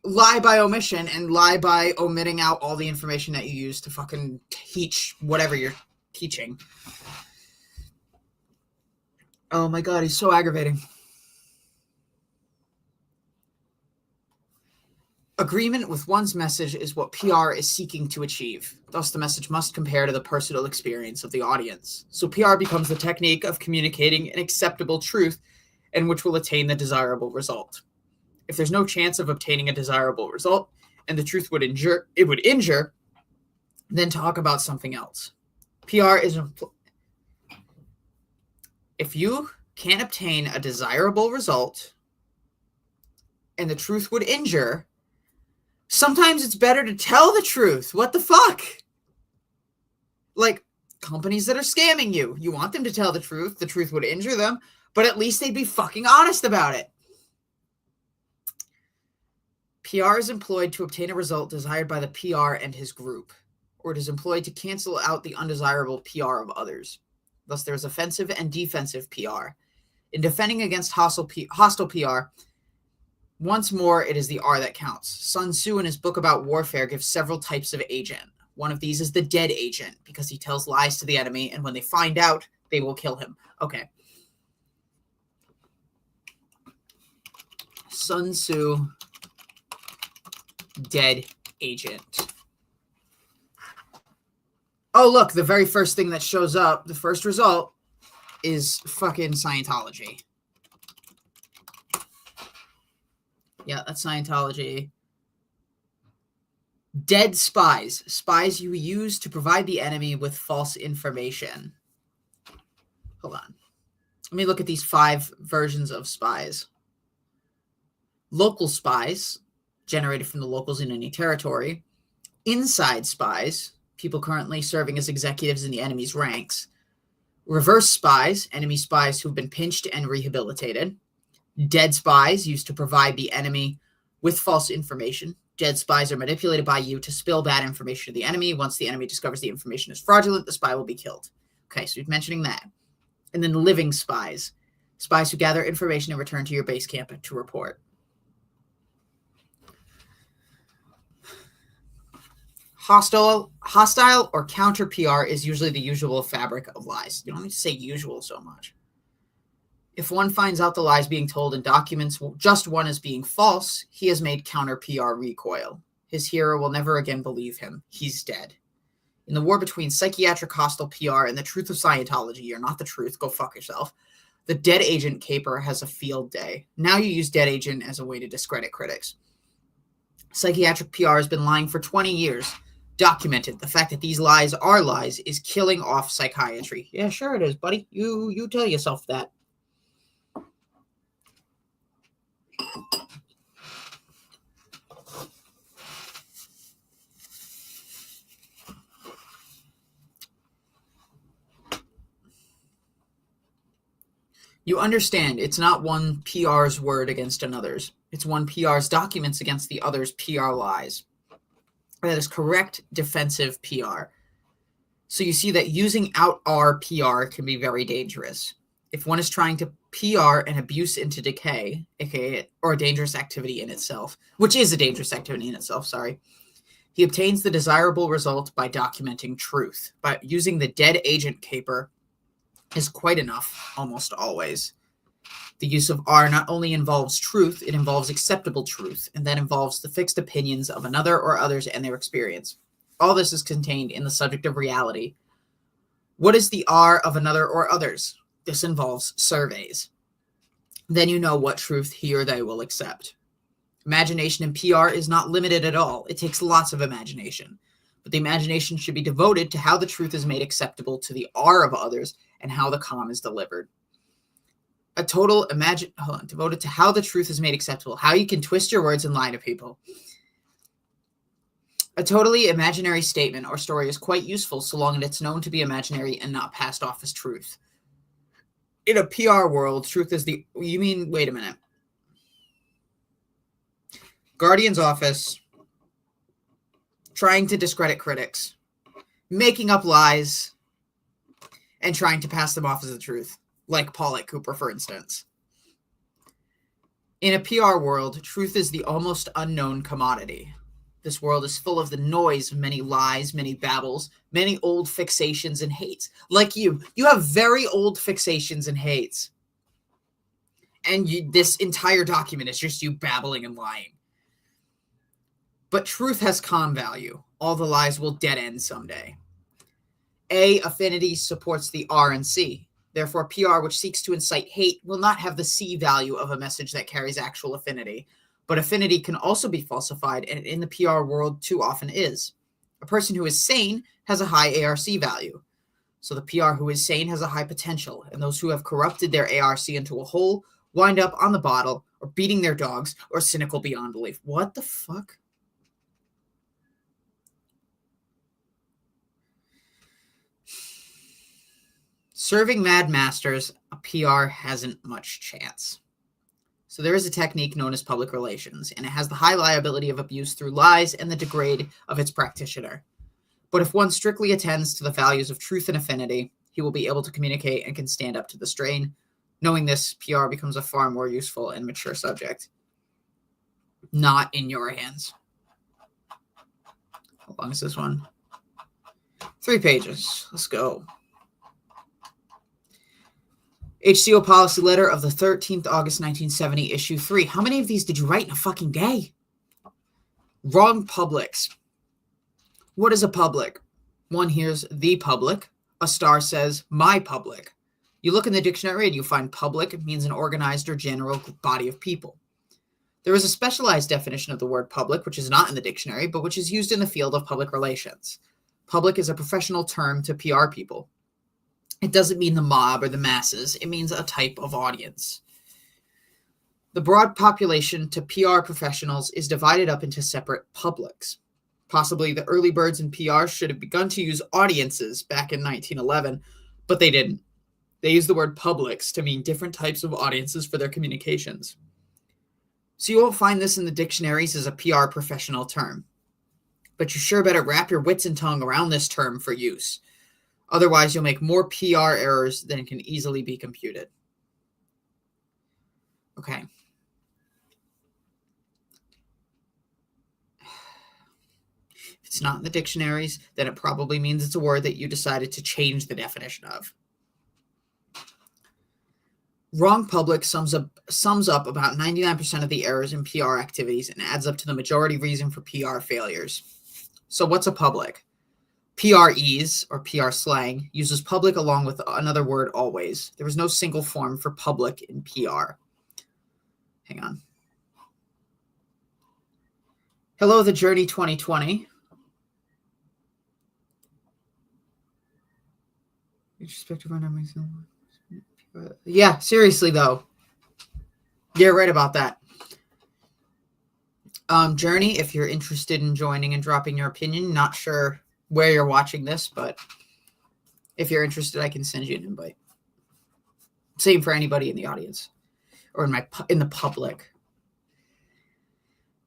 lie by omission and lie by omitting out all the information that you use to fucking teach whatever you're teaching. Oh my God, he's so aggravating. Agreement with one's message is what PR is seeking to achieve. Thus, the message must compare to the personal experience of the audience. So PR becomes the technique of communicating an acceptable truth and which will attain the desirable result. If there's no chance of obtaining a desirable result and the truth would injure, then talk about something else. PR is if you can't obtain a desirable result and the truth would injure, sometimes it's better to tell the truth. What the fuck? Like, companies that are scamming you, you want them to tell the truth would injure them, but at least they'd be fucking honest about it. PR is employed to obtain a result desired by the PR and his group, or it is employed to cancel out the undesirable PR of others. Thus, there is offensive and defensive PR. In defending against hostile PR, once more, it is the R that counts. Sun Tzu, in his book about warfare, gives several types of agent. One of these is the dead agent, because he tells lies to the enemy, and when they find out, they will kill him. Okay. Sun Tzu, dead agent. Oh, look, the very first thing that shows up, the first result, is fucking Scientology. Yeah, that's Scientology. Dead spies. Spies you use to provide the enemy with false information. Hold on. Let me look at these 5 versions of spies. Local spies, generated from the locals in any territory. Inside spies, people currently serving as executives in the enemy's ranks. Reverse spies, enemy spies who've been pinched and rehabilitated. Dead spies, used to provide the enemy with false information. Dead spies are manipulated by you to spill bad information to the enemy. Once the enemy discovers the information is fraudulent, the spy will be killed. Okay, so you're mentioning that. And then living spies. Spies who gather information and return to your base camp to report. Hostile or counter PR is usually the usual fabric of lies. You don't need to say usual so much. If one finds out the lies being told in documents just one as being false, he has made counter PR recoil. His hearer will never again believe him. He's dead. In the war between psychiatric hostile PR and the truth of Scientology, you're not the truth, go fuck yourself, the dead agent caper has a field day. Now you use dead agent as a way to discredit critics. Psychiatric PR has been lying for 20 years. Documented. The fact that these lies are lies is killing off psychiatry. Yeah, sure it is, buddy. You tell yourself that. You understand, it's not one PR's word against another's. It's one PR's documents against the other's PR lies. That is correct defensive PR. So you see that using out our PR can be very dangerous. If one is trying to PR an abuse into decay, aka or a dangerous activity in itself, which is a dangerous activity in itself, he obtains the desirable result by documenting truth. But using the dead agent caper is quite enough, almost always. The use of R not only involves truth, it involves acceptable truth, and that involves the fixed opinions of another or others and their experience. All this is contained in the subject of reality. What is the R of another or others? This involves surveys. Then you know what truth he or they will accept. Imagination in PR is not limited at all. It takes lots of imagination. But the imagination should be devoted to how the truth is made acceptable to the R of others and how the calm is delivered. Devoted to how the truth is made acceptable, how you can twist your words and lie to people. A totally imaginary statement or story is quite useful so long as it's known to be imaginary and not passed off as truth. In a PR world, truth is the... You mean, wait a minute. Guardian's office, trying to discredit critics, making up lies, and trying to pass them off as the truth. Like Paulette Cooper, for instance. In a PR world, truth is the almost unknown commodity. This world is full of the noise of many lies, many babbles, many old fixations and hates. Like you have very old fixations and hates. And this entire document is just you babbling and lying. But truth has calm value. All the lies will dead end someday. A affinity supports the R and C. Therefore, PR which seeks to incite hate will not have the C value of a message that carries actual affinity. But affinity can also be falsified, and in the PR world too often is. A person who is sane has a high ARC value. So the PR who is sane has a high potential, and those who have corrupted their ARC into a hole wind up on the bottle, or beating their dogs, or cynical beyond belief. What the fuck? Serving mad masters, a PR hasn't much chance. So there is a technique known as public relations, and it has the high liability of abuse through lies and the degrade of its practitioner. But if one strictly attends to the values of truth and affinity, he will be able to communicate and can stand up to the strain. Knowing this, PR becomes a far more useful and mature subject. Not in your hands. How long is this one? 3 pages. Let's go. HCO Policy Letter of the 13th August 1970, Issue 3. How many of these did you write in a fucking day? Wrong publics. What is a public? One hears the public. A star says my public. You look in the dictionary and you find public means an organized or general body of people. There is a specialized definition of the word public, which is not in the dictionary, but which is used in the field of public relations. Public is a professional term to PR people. It doesn't mean the mob or the masses. It means a type of audience. The broad population to PR professionals is divided up into separate publics. Possibly the early birds in PR should have begun to use audiences back in 1911, but they didn't. They used the word publics to mean different types of audiences for their communications. So you won't find this in the dictionaries as a PR professional term. But you sure better wrap your wits and tongue around this term for use. Otherwise, you'll make more PR errors than can easily be computed. Okay. If it's not in the dictionaries, then it probably means it's a word that you decided to change the definition of. Wrong public sums up about 99% of the errors in PR activities and adds up to the majority reason for PR failures. So what's a public? PREs, or PR slang, uses public along with another word always. There is no single form for public in PR. Hang on. Hello, Thejourney2020. Yeah, seriously, though. You're right about that. Journey, if you're interested in joining and dropping your opinion, not sure where you're watching this, but if you're interested, I can send you an invite. Same for anybody in the audience or in the public.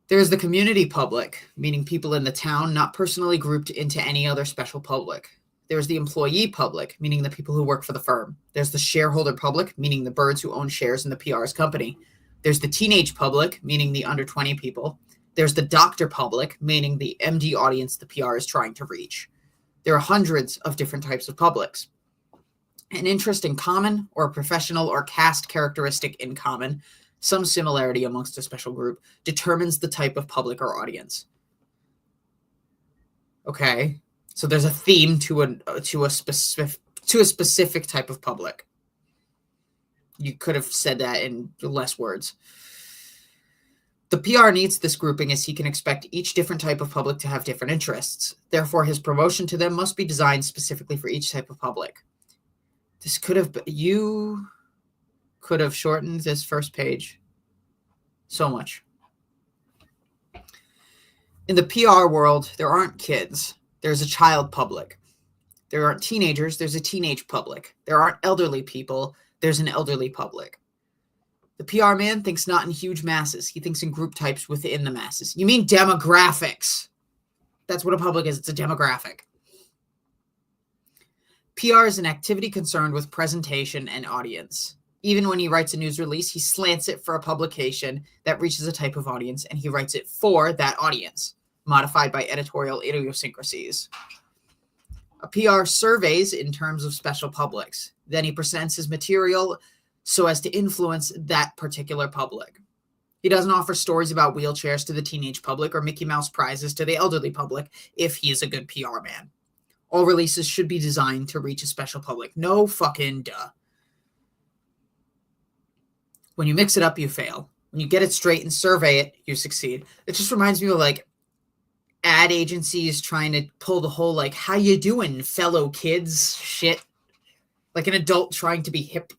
There's the community public, meaning people in the town, not personally grouped into any other special public. There's the employee public, meaning the people who work for the firm. There's the shareholder public, meaning the birds who own shares in the PR's company. There's the teenage public, meaning the under 20 people. There's the doctor public, meaning the MD audience the PR is trying to reach. There are hundreds of different types of publics. An interest in common, or a professional or caste characteristic in common, some similarity amongst a special group, determines the type of public or audience. Okay, so there's a theme to a specific type of public. You could have said that in less words. The PR needs this grouping as he can expect each different type of public to have different interests. Therefore, his promotion to them must be designed specifically for each type of public. You could have shortened this first page so much. In the PR world, there aren't kids. There's a child public. There aren't teenagers. There's a teenage public. There aren't elderly people. There's an elderly public. The PR man thinks not in huge masses. He thinks in group types within the masses. You mean demographics. That's what a public is. It's a demographic. PR is an activity concerned with presentation and audience. Even when he writes a news release, he slants it for a publication that reaches a type of audience, and he writes it for that audience, modified by editorial idiosyncrasies. A PR surveys in terms of special publics. Then he presents his material so as to influence that particular public. He doesn't offer stories about wheelchairs to the teenage public or Mickey Mouse prizes to the elderly public if he is a good PR man. All releases should be designed to reach a special public. No fucking duh. When you mix it up, you fail. When you get it straight and survey it, you succeed. It just reminds me of like ad agencies trying to pull the whole like, how you doing, fellow kids shit. Like an adult trying to be hip.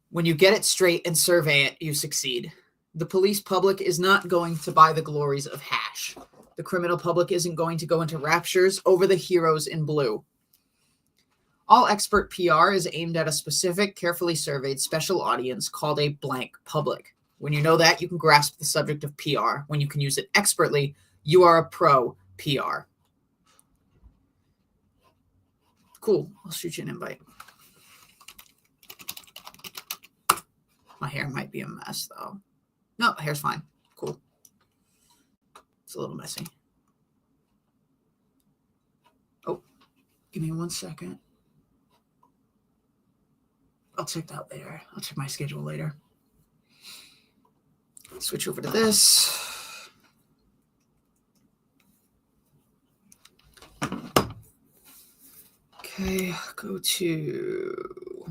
When you get it straight and survey it, you succeed. The police public is not going to buy the glories of hash. The criminal public isn't going to go into raptures over the heroes in blue. All expert PR is aimed at a specific, carefully surveyed special audience called a blank public. When you know that, you can grasp the subject of PR. When you can use it expertly, you are a pro PR. Cool. I'll shoot you an invite. My hair might be a mess, though. No, hair's fine. Cool. It's a little messy. Oh, give me 1 second. I'll check that later. I'll check my schedule later. Switch over to this. Okay, go to...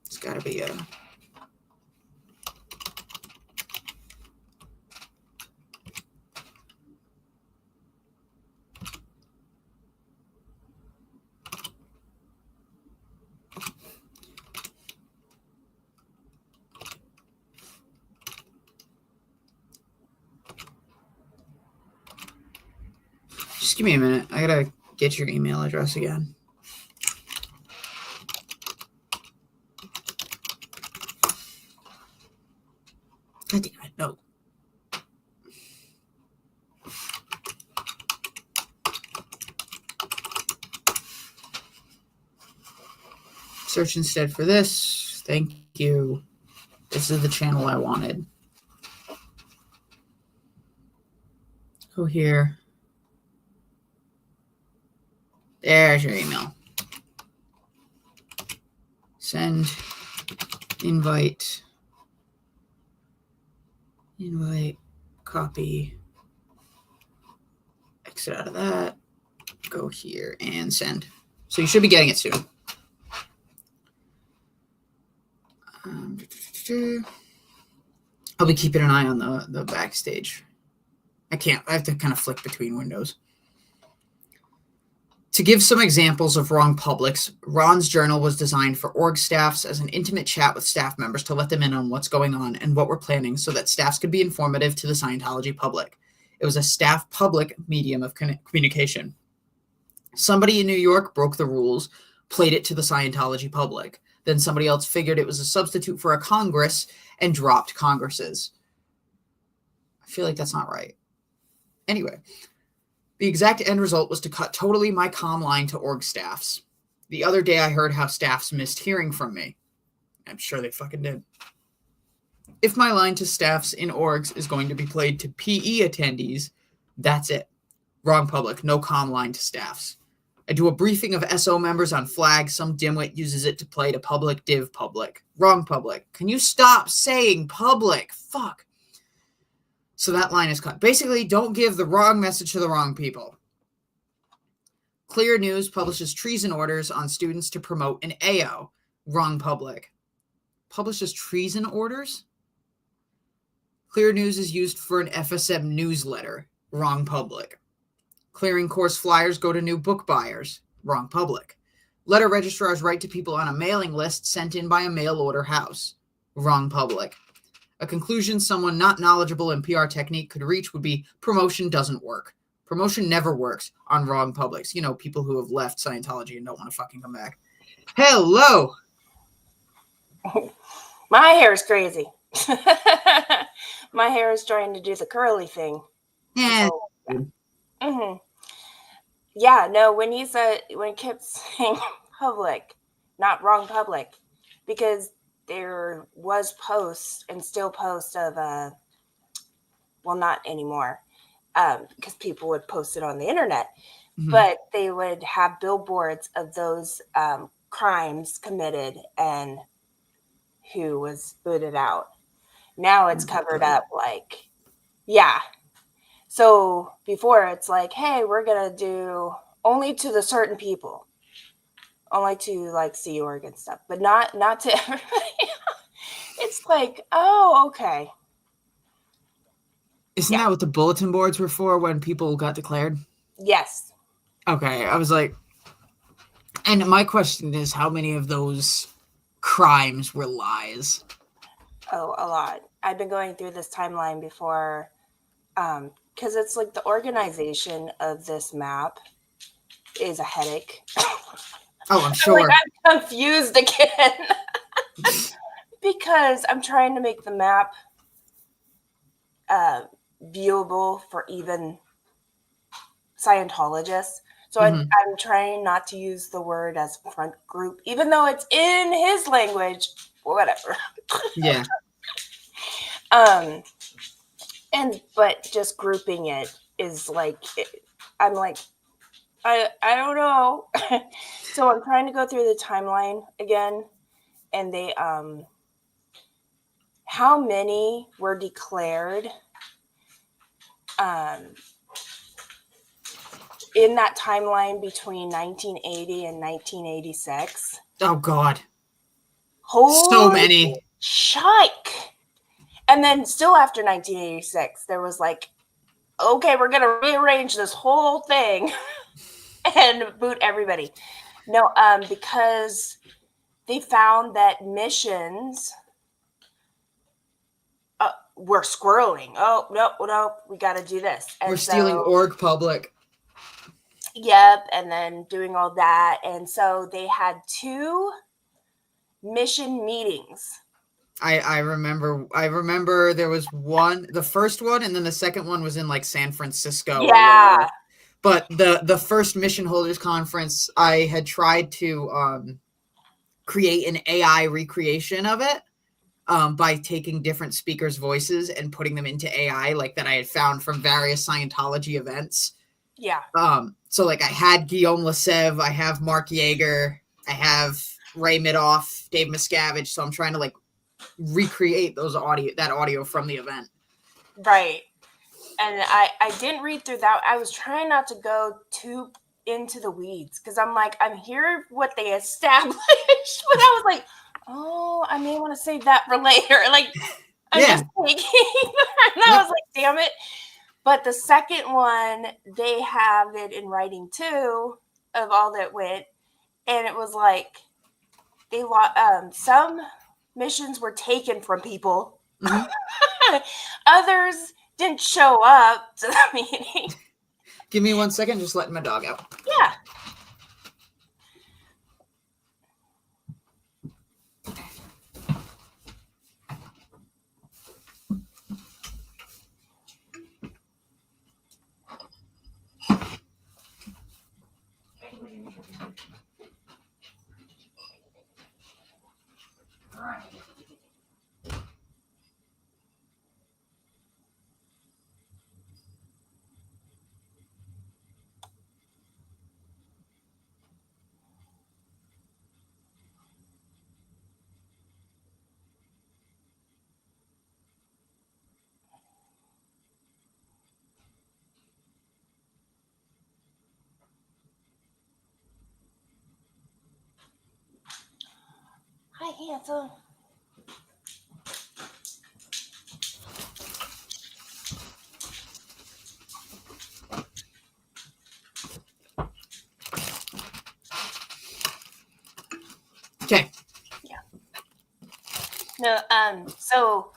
It's got to be a... Just give me a minute. I gotta get your email address again. God damn it, no. Search instead for this. Thank you. This is the channel I wanted. Go here. There's your email. Send, invite, copy, exit out of that, go here and send. So you should be getting it soon. I'll be keeping an eye on the backstage. I have to kind of flick between windows. To give some examples of wrong publics, Ron's journal was designed for org staffs as an intimate chat with staff members to let them in on what's going on and what we're planning so that staffs could be informative to the Scientology public. It was a staff public medium of communication. Somebody in New York broke the rules, played it to the Scientology public. Then somebody else figured it was a substitute for a Congress and dropped Congresses. I feel like that's not right. Anyway. The exact end result was to cut totally my comm line to org staffs. The other day I heard how staffs missed hearing from me. I'm sure they fucking did. If my line to staffs in orgs is going to be played to PE attendees, that's it. Wrong public, no comm line to staffs. I do a briefing of SO members on flag. Some dimwit uses it to play to public, div public. Wrong public. Can you stop saying public? Fuck. So that line is cut. Basically, don't give the wrong message to the wrong people. Clear News publishes treason orders on students to promote an AO. Wrong public. Publishes treason orders? Clear News is used for an FSM newsletter. Wrong public. Clearing course flyers go to new book buyers. Wrong public. Letter registrars write to people on a mailing list sent in by a mail order house. Wrong public. A conclusion someone not knowledgeable in PR technique could reach would be promotion doesn't work. Promotion never works on wrong publics. You know, people who have left Scientology and don't want to fucking come back. Hello. My hair is crazy. My hair is trying to do the curly thing. Yeah. Yeah, no, when he kept saying public, not wrong public, because there was posts and still posts of well, not anymore, because people would post it on the internet, but they would have billboards of those crimes committed and who was booted out. Now it's covered up, like, yeah. So before it's like, hey, we're gonna do only to the certain people, only to like Sea Org and stuff, but not to everybody. It's like, oh, okay. Isn't that what the bulletin boards were for when people got declared? Yes. Okay, I was like, and my question is, how many of those crimes were lies? Oh, a lot. I've been going through this timeline before, because it's like the organization of this map is a headache. Oh, I'm sure. I'm confused again because I'm trying to make the map viewable for even Scientologists. So I'm trying not to use the word as front group, even though it's in his language. Whatever. Yeah. But just grouping it is like, I'm like, I don't know. So I'm trying to go through the timeline again, and they how many were declared in that timeline between 1980 and 1986? Oh God. Holy so many. Shike. And then still after 1986, there was like, okay, we're gonna rearrange this whole thing and boot everybody. No, because they found that missions were squirreling. Oh, no, we got to do this. And we're stealing org public. Yep, and then doing all that. And so they had 2 mission meetings. I remember there was one, the first one, and then the second one was in like San Francisco. Yeah. But the first mission holders conference, I had tried to create an AI recreation of it by taking different speakers' voices and putting them into AI, like that I had found from various Scientology events. Yeah. So like I had Guillaume Lesev, I have Mark Yeager, I have Ray Midoff, Dave Miscavige. So I'm trying to like recreate that audio from the event. Right. And I didn't read through that. I was trying not to go too into the weeds because I'm like, I'm hearing what they established, but I was like, oh, I may want to save that for later. Like, I'm just thinking. And I was like, damn it. But the second one, they have it in writing too of all that went. And it was like, they some missions were taken from people. Mm-hmm. Others didn't show up to the meeting. Give me 1 second, just letting my dog out. Yeah. Hi, handsome. Okay. Yeah. No, so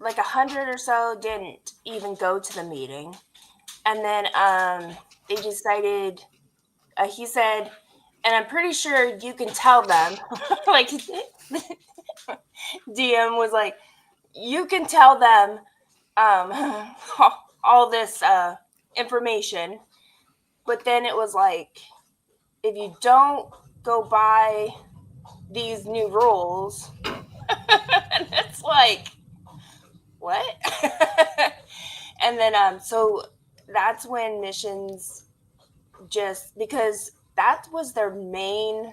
like 100 or so didn't even go to the meeting. And then they decided, he said, and I'm pretty sure you can tell them, like DM was like, you can tell them all this information, but then it was like, if you don't go by these new rules, and it's like, what? And then so that's when missions, just because that was their main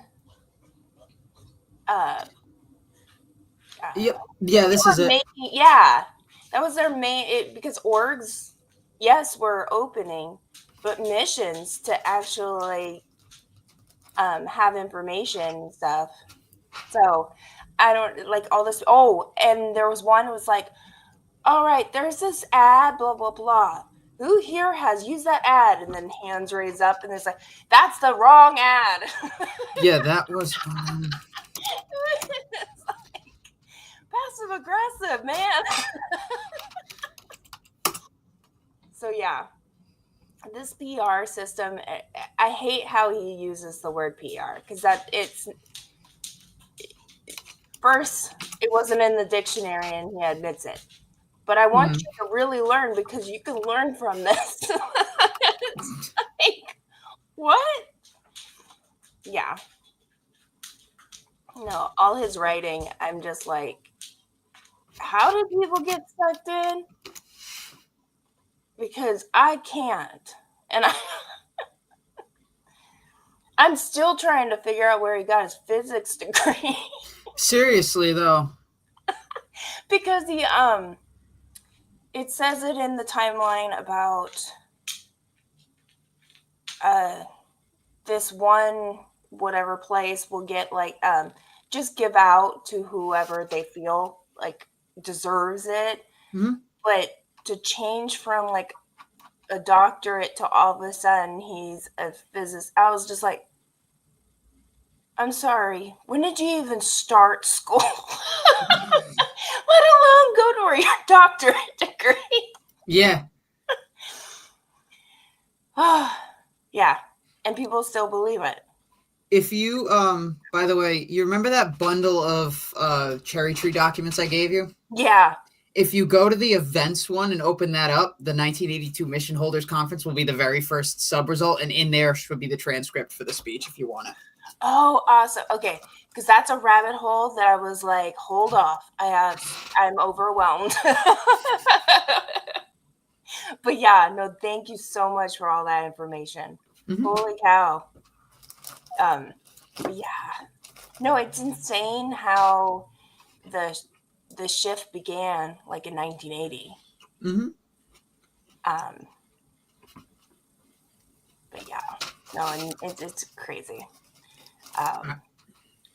yeah, this is it. Yeah, that was their main, because orgs, yes, were opening, but missions to actually have information and stuff. So I don't like all this. Oh, and there was one who was like, all right, there's this ad, blah, blah, blah. Who here has used that ad? And then hands raised up, and it's like, that's the wrong ad. Yeah, that was. It's like passive aggressive, man. So, yeah, this PR system, I hate how he uses the word PR because first, it wasn't in the dictionary and he admits it. But I want you to really learn because you can learn from this. It's like, what? Yeah. No, all his writing, I'm just like, how do people get sucked in? Because I can't. And I'm still trying to figure out where he got his physics degree. Seriously, though. Because it says it in the timeline about this one whatever place will get like just give out to whoever they feel like deserves it. Mm-hmm. But to change from like a doctorate to all of a sudden he's a physicist, I was just like, I'm sorry, when did you even start school? Let alone go to your doctorate degree. Yeah. Yeah, and people still believe it. If you, by the way, you remember that bundle of cherry tree documents I gave you? Yeah. If you go to the events one and open that up, the 1982 Mission Holders Conference will be the very first sub result, and in there should be the transcript for the speech if you want it. Oh, awesome. Okay, because that's a rabbit hole that I was like, hold off. I'm overwhelmed. But yeah, no, thank you so much for all that information. Mm-hmm. Holy cow. Yeah. No, it's insane how the shift began like in 1980. Mm-hmm. But yeah, no, and it's crazy.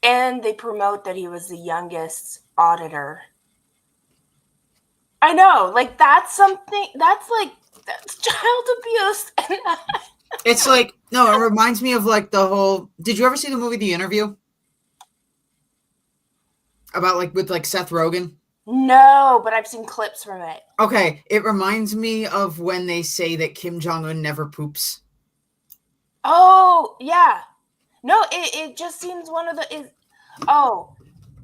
And they promote that he was the youngest auditor. I know, like that's something that's child abuse. It's like, no, it reminds me of like the whole, did you ever see the movie The Interview? About like with like Seth Rogen? No, but I've seen clips from it. Okay, it reminds me of when they say that Kim Jong-un never poops. Oh, yeah. No, it just seems one of the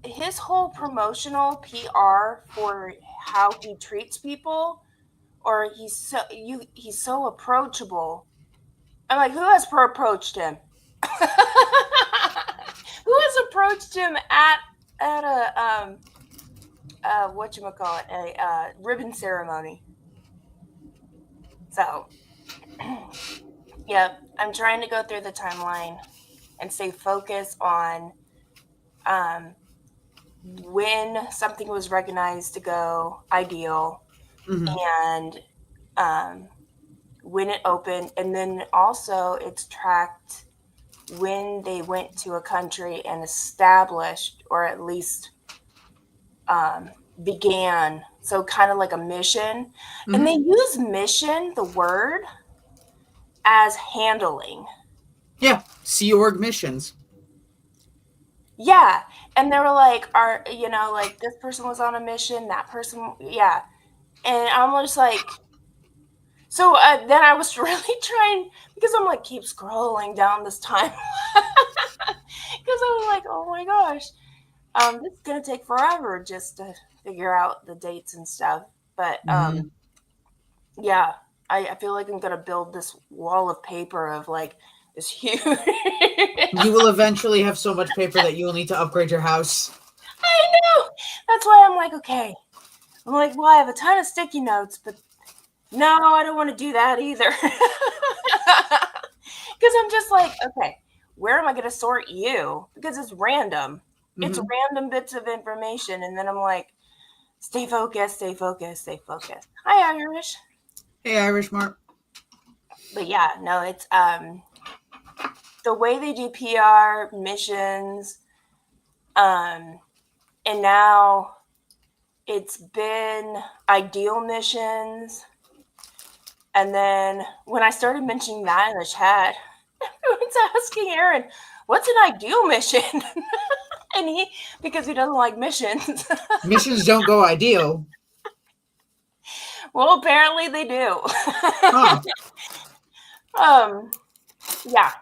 his whole promotional PR for how he treats people, or he's so approachable. I'm like, who has approached him? Who has approached him at a whatchamacallit, a ribbon ceremony? So yeah, I'm trying to go through the timeline and stay focused on when something was recognized to go ideal, and when it opened, and then also it's tracked when they went to a country and established, or at least began, so kind of like a mission. And they use mission, the word, as handling. Yeah, Sea Org missions. Yeah, and they were like, like this person was on a mission, that person, yeah. And I'm just like, so then I was really trying, because I'm like, keep scrolling down this time. Because I was like, oh my gosh, this is going to take forever just to figure out the dates and stuff. But yeah, I feel like I'm going to build this wall of paper of like this huge. You will eventually have so much paper that you will need to upgrade your house. I know. That's why I'm like, okay. I'm like, well, I have a ton of sticky notes, but no, I don't want to do that either. Because I'm just like, okay, where am I going to sort you? Because it's random. It's random bits of information. And then I'm like, stay focused, stay focused, stay focused. Hi, Irish. Hey, Irish Mark. But yeah, no, it's the way they do PR missions, and now it's been ideal missions. And then when I started mentioning that in the chat, everyone's asking Aaron, what's an ideal mission? And because he doesn't like missions. Missions don't go ideal. Well, apparently they do. Huh. Yeah.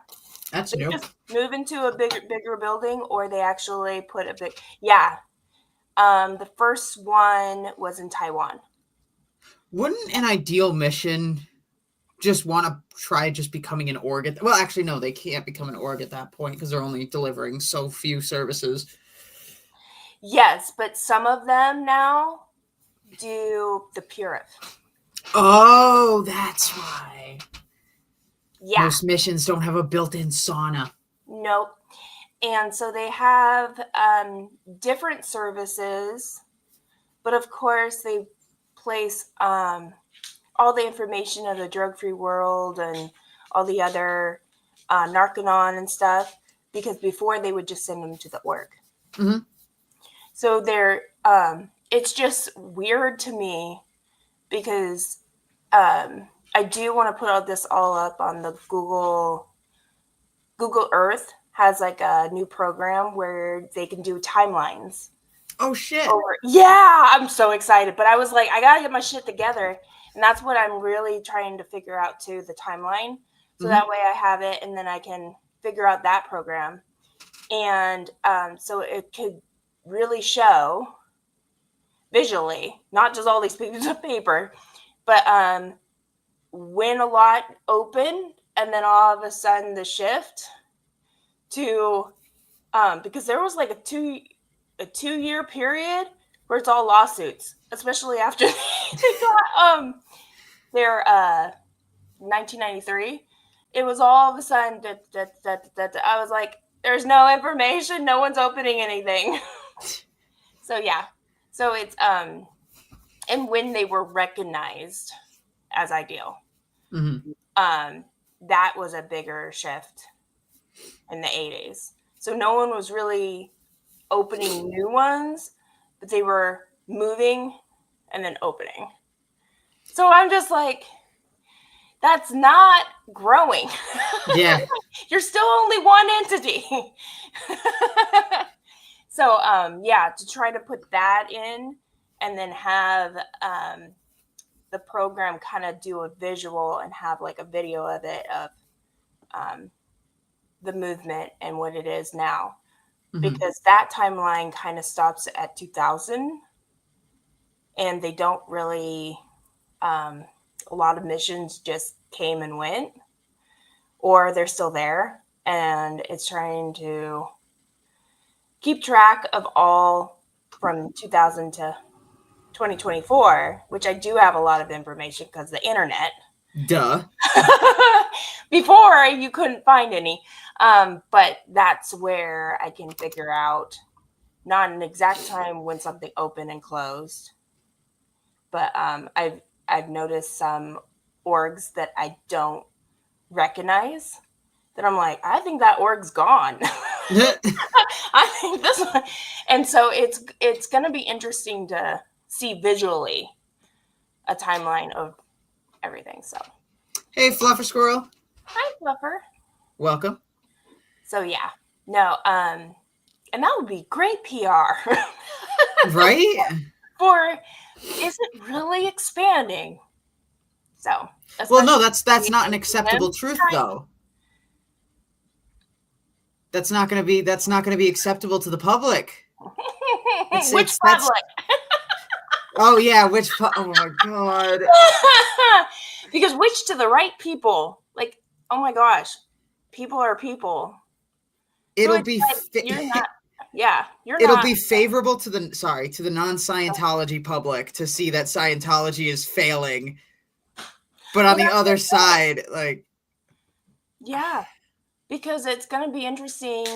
That's They new. just move into a bigger building, or they actually put a big, yeah. The first one was in Taiwan. Wouldn't an ideal mission just want to try just becoming an org? Well, actually, no, they can't become an org at that point because they're only delivering so few services. Yes, but some of them now do the Purif. Oh, that's why. Yeah. Most missions don't have a built-in sauna. Nope. And so they have different services, but of course they place all the information of the drug-free world and all the other Narcanon and stuff, because before they would just send them to the org. Mm-hmm. So they're it's just weird to me because I do want to put this all up on the Google Earth has like a new program where they can do timelines. Oh shit. Yeah, I'm so excited. But I was like, I gotta get my shit together. And that's what I'm really trying to figure out too, the timeline. So that way I have it and then I can figure out that program. And so it could really show visually, not just all these pieces of paper, but when a lot opened and then all of a sudden the shift to because there was like a 2-year period where it's all lawsuits, especially after they got their 1993. It was all of a sudden I was like, there's no information, no one's opening anything. So yeah, so it's and when they were recognized as ideal, that was a bigger shift in the 80s. So no one was really opening new ones, but they were moving and then opening. So I'm just like, that's not growing. Yeah. You're still only one entity. So yeah, to try to put that in and then have the program kind of do a visual and have like a video of it of the movement and what it is now. Because that timeline kind of stops at 2000 and they don't really a lot of missions just came and went, or they're still there, and it's trying to keep track of all from 2000 to 2024, which I do have a lot of information because the internet. Duh. Before you couldn't find any, but that's where I can figure out not an exact time when something opened and closed, but I've noticed some orgs that I don't recognize that I'm like, I think that org's gone. I think this one, and so it's going to be interesting to see visually a timeline of everything. So, hey, Fluffer Squirrel. hi, Fluffer. Welcome. So yeah, no, and that would be great PR, right? For is it really expanding? So, well, no, that's not an acceptable truth, though. That's not going to be acceptable to the public. Which public? Oh yeah, oh my god. Because which to the right people? Like, oh my gosh, people are people. It'll be you're not. Yeah, it'll be favorable to the non-Scientology public to see that Scientology is failing. But on the other side, like, yeah, because it's going to be interesting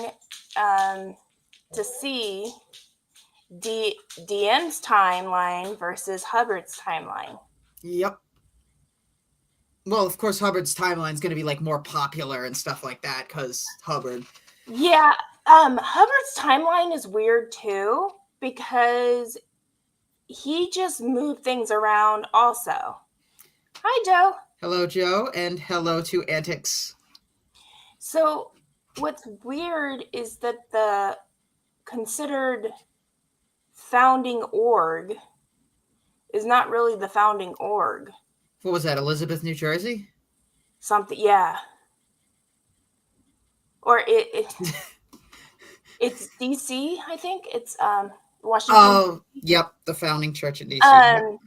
to see DM's timeline versus Hubbard's timeline. Yep. Well, of course, Hubbard's timeline is going to be like more popular and stuff like that because Hubbard. Yeah, Hubbard's timeline is weird too because he just moved things around also. Hi, Joe. Hello, Joe, and hello to Antics. So, what's weird is that the considered founding org is not really the founding org. What was that, Elizabeth, New Jersey? Something, yeah. Or it's DC, I think. It's Washington. Oh, yep, the founding church in DC.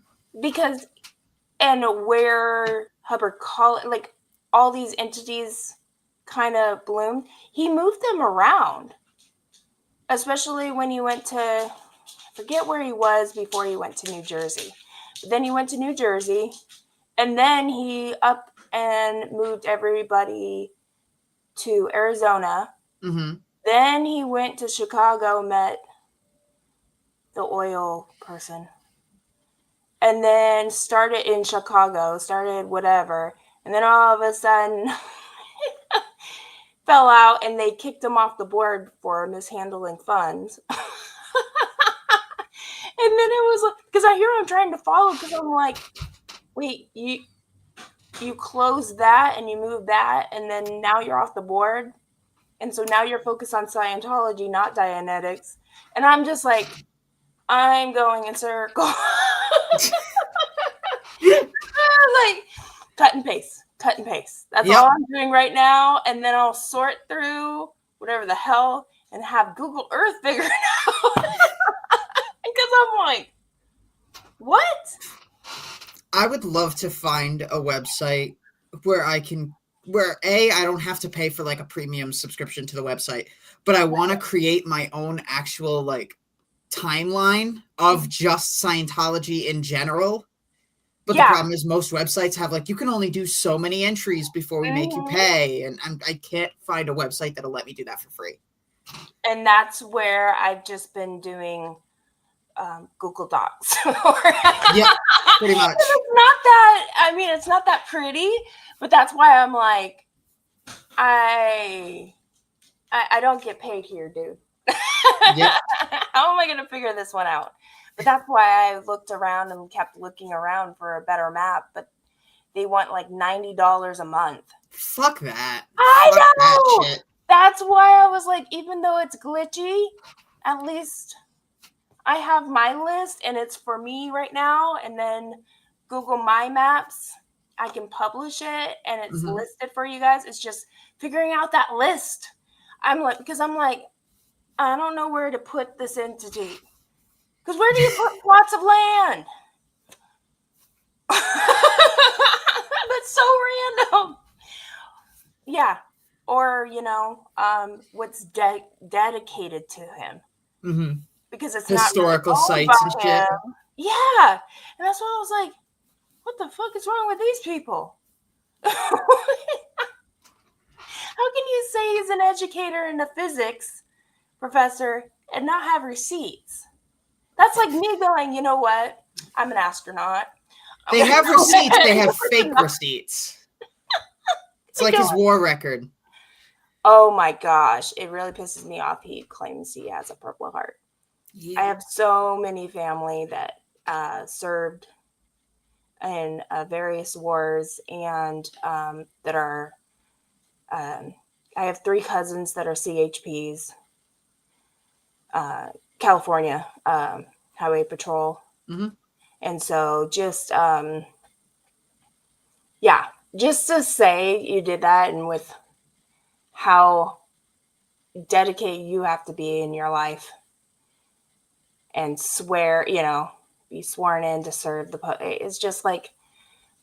Because and where Hubbard like all these entities kind of bloomed, he moved them around. Especially when he went to, I forget where he was before he went to New Jersey. But then he went to New Jersey, and then he up and moved everybody to Arizona. Mm-hmm. Then he went to Chicago, met the oil person, and then started in Chicago, started whatever. And then all of a sudden fell out and they kicked him off the board for mishandling funds. And then it was like, because I hear him trying to follow, because I'm like, wait, you close that and you move that, and then now you're off the board. And so now you're focused on Scientology, not Dianetics. And I'm just like, I'm going in circles. Like, cut and paste. That's all I'm doing right now. And then I'll sort through whatever the hell and have Google Earth figure it out. Because I'm like, what? I would love to find a website where I don't have to pay for like a premium subscription to the website, but I want to create my own actual like timeline of just Scientology in general. But the problem is most websites have like, you can only do so many entries before we make you pay. And I can't find a website that'll let me do that for free. And that's where I've just been doing Google Docs. Yeah, pretty much. It's not that pretty, but that's why I'm like, I don't get paid here, dude. Yep. How am I going to figure this one out? But that's why I looked around and kept looking around for a better map, but they want like $90 a month. Fuck that. I know. That shit. That's why I was like, even though it's glitchy, at least I have my list and it's for me right now. And then Google My Maps, I can publish it and it's listed for you guys. It's just figuring out that list. I'm like, I don't know where to put this entity. Because where do you put plots of land? That's so random. Yeah. Or, what's dedicated to him. Mm-hmm. Because it's historical not really sites and shit. Him. Yeah. And that's why I was like, what the fuck is wrong with these people? How can you say he's an educator and a physics professor and not have receipts? That's like me going, you know what? I'm an astronaut. They have receipts. They have fake receipts. It's like his war record. Oh my gosh. It really pisses me off. He claims he has a Purple Heart. Yeah. I have so many family that served in various wars and that are, I have 3 cousins that are CHPs. California Highway Patrol. Mm-hmm. And so just to say you did that and with how dedicated you have to be in your life and swear, be sworn in to serve it's just like,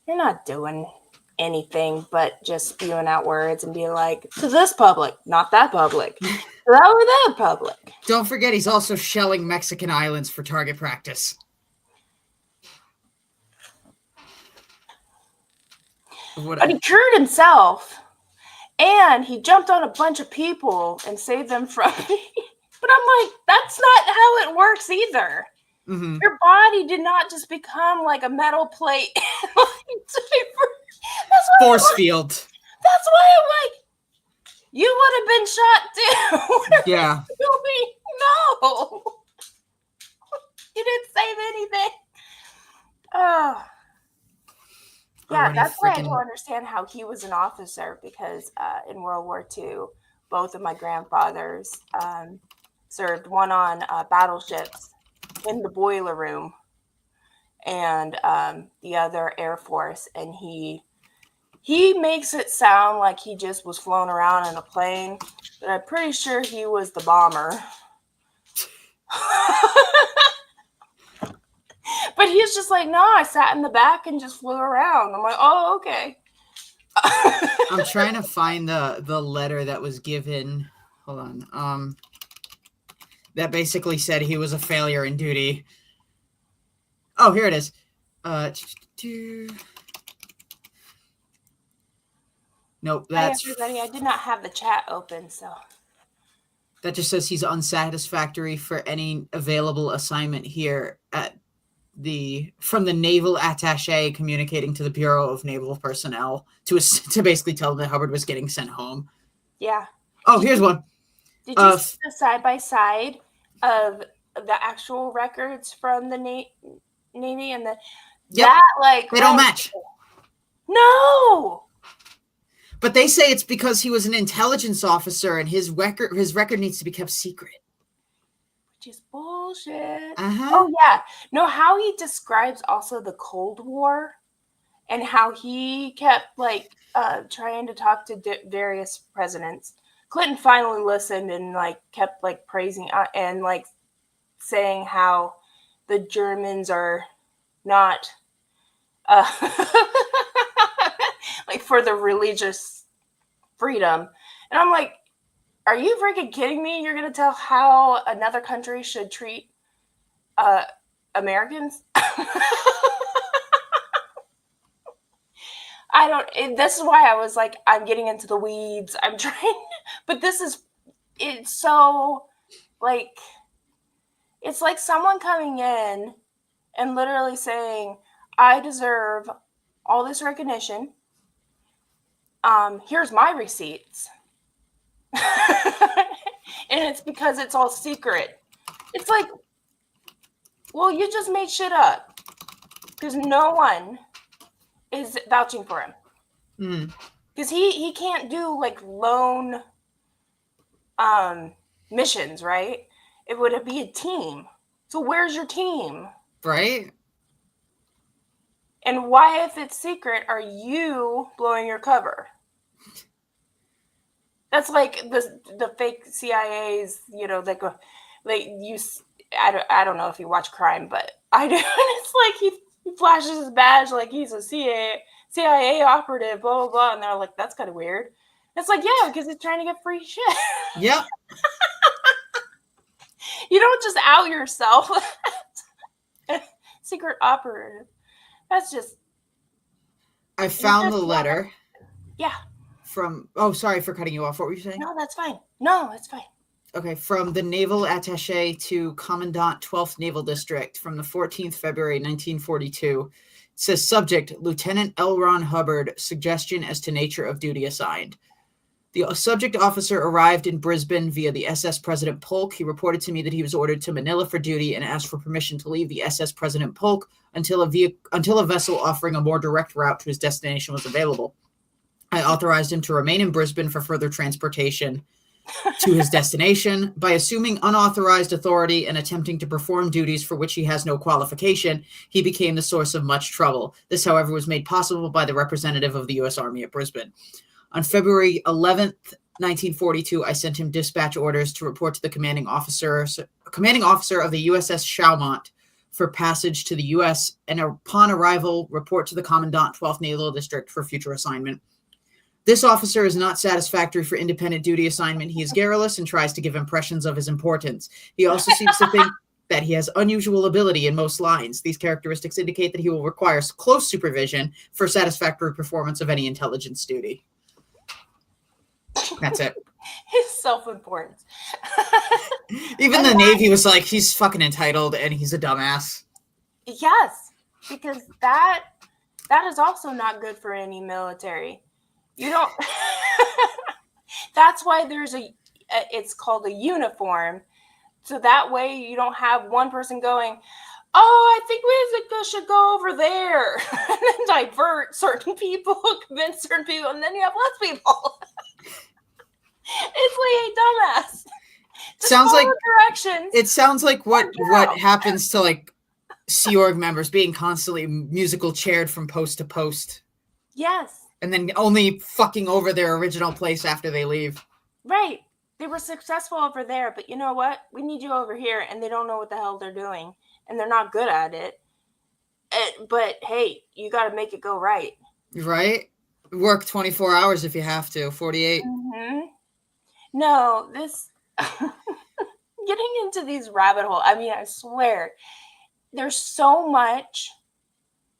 you're not doing anything but just spewing out words and be like, to this public, not that public. That public. Don't forget, he's also shelling Mexican islands for target practice. But he cured himself, and he jumped on a bunch of people and saved them from me. But I'm like, that's not how it works either. Mm-hmm. Your body did not just become like a metal plate. That's why Force field. That's why I'm like, you would have been shot too. What are Yeah. you doing? No. You didn't save anything. Oh. Yeah, that's why I don't understand how he was an officer, because in World War II, both of my grandfathers served, one on battleships in the boiler room, and the other Air Force. And he makes it sound like he just was flown around in a plane, but I'm pretty sure he was the bomber. But he's just like, no, I sat in the back and just flew around. I'm like, oh, okay. I'm trying to find the letter that was given. Hold on. That basically said he was a failure in duty. Oh, here it is. Nope, that's... Hi, everybody. I did not have the chat open, so... That just says he's unsatisfactory for any available assignment here from the naval attaché communicating to the Bureau of Naval Personnel to basically tell them that Hubbard was getting sent home. Yeah. Oh, here's one. Did you see the side-by-side of the actual records from the Navy and the... Yep. That, like... They don't match. No! But they say it's because he was an intelligence officer and his record needs to be kept secret. Which is bullshit. Uh-huh. Oh, yeah. No, how he describes also the Cold War and how he kept, like, trying to talk to various presidents. Clinton finally listened and, like, kept, like, praising and, like, saying how the Germans are not... like for the religious freedom. And I'm like, are you freaking kidding me? You're going to tell how another country should treat Americans? This is why I was like, I'm getting into the weeds. I'm trying, but it's so like, it's like someone coming in and literally saying, I deserve all this recognition. Here's my receipts. And it's because it's all secret. It's like, well, you just made shit up because no one is vouching for him. Because he can't do like lone missions, right? It would be a team. So where's your team? Right? And why, if it's secret, are you blowing your cover? That's like the fake CIA's, you know, I don't know if you watch crime, but I do. And it's like he flashes his badge like he's a CIA operative, blah, blah, blah. And they're like, that's kind of weird. It's like, yeah, because he's trying to get free shit. Yep. You don't just out yourself. Secret operative. That's just... I found the letter. Yeah. Oh, sorry for cutting you off. What were you saying? No, that's fine. No, it's fine. Okay, from the Naval Attaché to Commandant 12th Naval District from the 14th February 1942. It says, subject, Lieutenant L. Ron Hubbard, suggestion as to nature of duty assigned. The subject officer arrived in Brisbane via the SS President Polk. He reported to me that he was ordered to Manila for duty and asked for permission to leave the SS President Polk until a vessel offering a more direct route to his destination was available. I authorized him to remain in Brisbane for further transportation to his destination. By assuming unauthorized authority and attempting to perform duties for which he has no qualification, he became the source of much trouble. This, however, was made possible by the representative of the U.S. Army at Brisbane. On February 11th, 1942, I sent him dispatch orders to report to the commanding officer of the USS Chaumont for passage to the U.S., and upon arrival, report to the Commandant 12th Naval District for future assignment. This officer is not satisfactory for independent duty assignment. He is garrulous and tries to give impressions of his importance. He also seems to think that he has unusual ability in most lines. These characteristics indicate that he will require close supervision for satisfactory performance of any intelligence duty. That's it. His self-importance. Even the Navy was like, he's fucking entitled and he's a dumbass. Yes, because that that is also not good for any military. You don't. That's why there's it's called a uniform. So that way you don't have one person going, oh, I think we should go over there, and then divert certain people, convince certain people, and then you have less people. It's like, hey, dumbass. Just sounds like directions. It sounds like what happens to like Sea Org members being constantly musical chaired from post to post. Yes. And then only fucking over their original place after they leave. Right. They were successful over there, but you know what? We need you over here, and they don't know what the hell they're doing, and they're not good at it. But hey, you got to make it go right. Right? Work 24 hours if you have to, 48. Mm-hmm. No, this getting into these rabbit holes. I mean, I swear, there's so much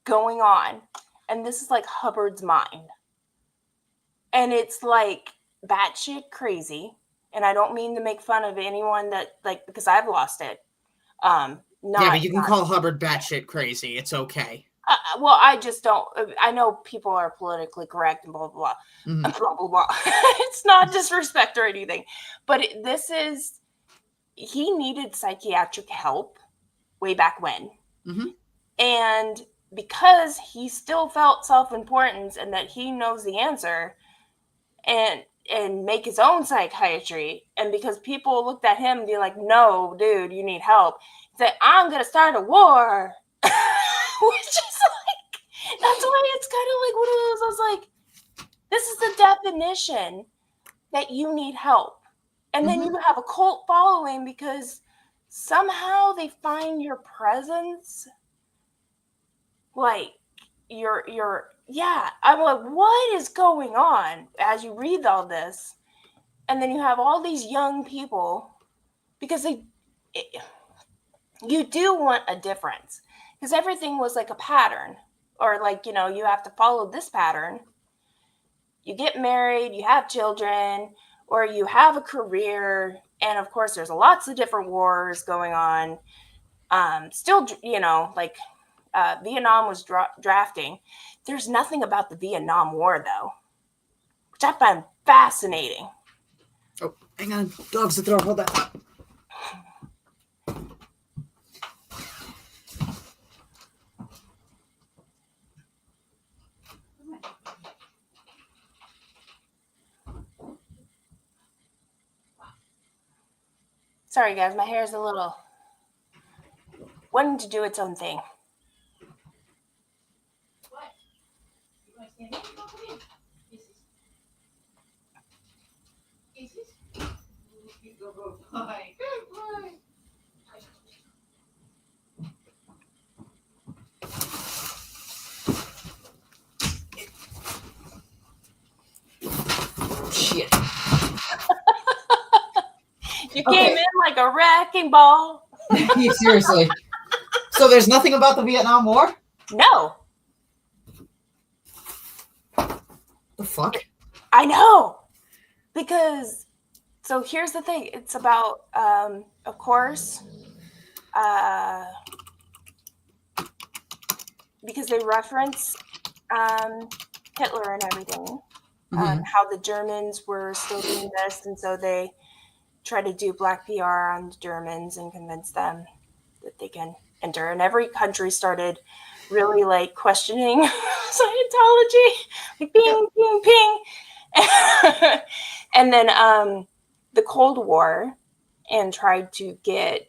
going on, and this is like Hubbard's mind, and it's like batshit crazy. And I don't mean to make fun of anyone that like, because I've lost it. Yeah, but you can call Hubbard batshit crazy. It's okay. Well, I just don't. I know people are politically correct and blah blah blah, Mhm. blah blah blah. It's not disrespect or anything, but this is. He needed psychiatric help way back when, and because he still felt self-importance and that he knows the answer, and make his own psychiatry, and because people looked at him and be like, no, dude, you need help. He said, I'm gonna start a war. Which is like, that's why it's kind of like one of those, I was like, this is the definition that you need help. And then you have a cult following because somehow they find your presence, like yeah, I'm like, what is going on as you read all this? And then you have all these young people, because you do want a difference, because everything was like a pattern, or like, you have to follow this pattern. You get married, you have children, or you have a career, and of course there's lots of different wars going on. Still, like Vietnam was drafting. There's nothing about the Vietnam War, though, which I find fascinating. Oh, hang on. Dogs at the door. Hold that. Sorry, guys. My hair is a little wanting to do its own thing. Shit. You came in like a wrecking ball. Yeah, seriously. So there's nothing about the Vietnam War? No. The fuck? I know. Because, so here's the thing. It's about, of course, because they reference Hitler and everything, how the Germans were still doing this, and so they try to do black PR on the Germans and convince them that they can enter. And every country started really like questioning Scientology, like ping, ping, ping. And then the Cold War, and tried to get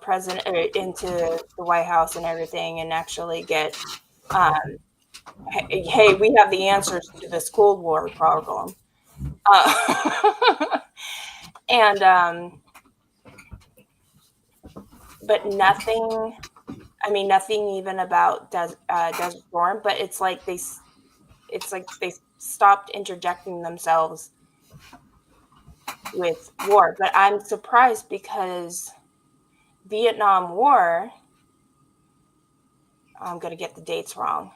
president into the White House and everything, and actually get hey, we have the answers to this Cold War problem. And but nothing even about Desert Storm, but it's like they stopped interjecting themselves with war. But I'm surprised because Vietnam War, I'm going to get the dates wrong,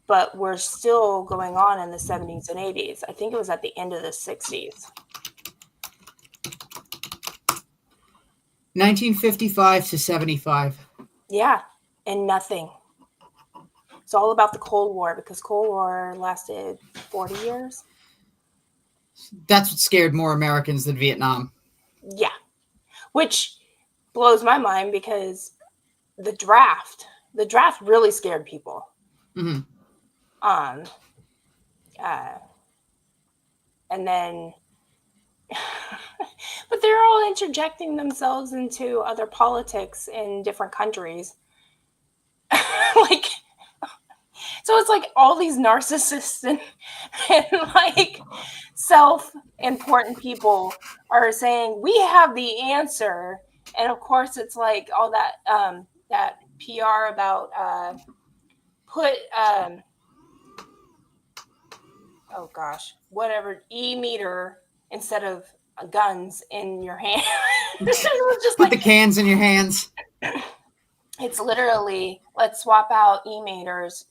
but we're still going on in the 70s and 80s. I think it was at the end of the 60s. 1955 to 75. Yeah, and nothing. It's all about the Cold War because Cold War lasted 40 years. That's what scared more Americans than Vietnam. Yeah. Which blows my mind because the draft really scared people. Mm-hmm. And then but they're all interjecting themselves into other politics in different countries. Like, so it's like all these narcissists and like self-important people are saying we have the answer, and of course it's like all that that PR about put oh gosh, whatever, e-meter instead of guns in your hand. Just put the cans in your hands. It's literally, let's swap out e-meters,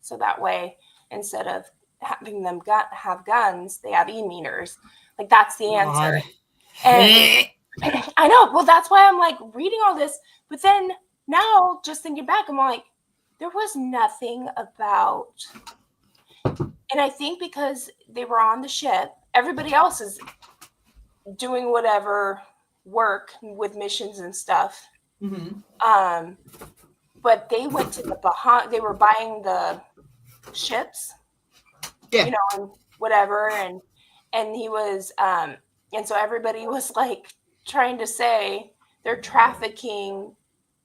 so that way instead of having them have guns, they have e-meters. Like, that's the answer. And I know. Well, that's why I'm like reading all this, but then now just thinking back, I'm like, there was nothing about. And I think because they were on the ship, everybody else is doing whatever work with missions and stuff. Mm-hmm. But they went to the Bahamas. They were buying the ships, yeah, and whatever. And he was, and so everybody was like trying to say they're trafficking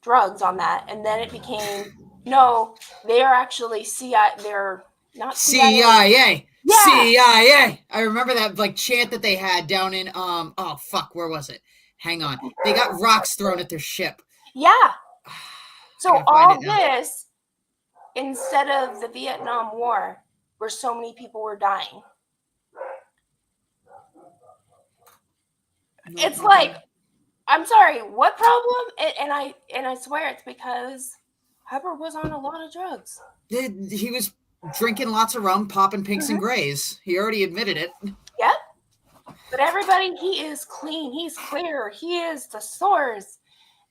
drugs on that. And then it became, no, they are actually CIA. They're not CIA. Yeah. CIA. I remember that like chant that they had down in oh fuck, where was it? Hang on. They got rocks thrown at their ship. Yeah. So all this, instead of the Vietnam War, where so many people were dying. It's like, I'm sorry, what problem? And I swear it's because Hubbard was on a lot of drugs. He was drinking lots of rum, popping pinks and grays. He already admitted it. Yep. But everybody, he is clean. He's clear. He is the source.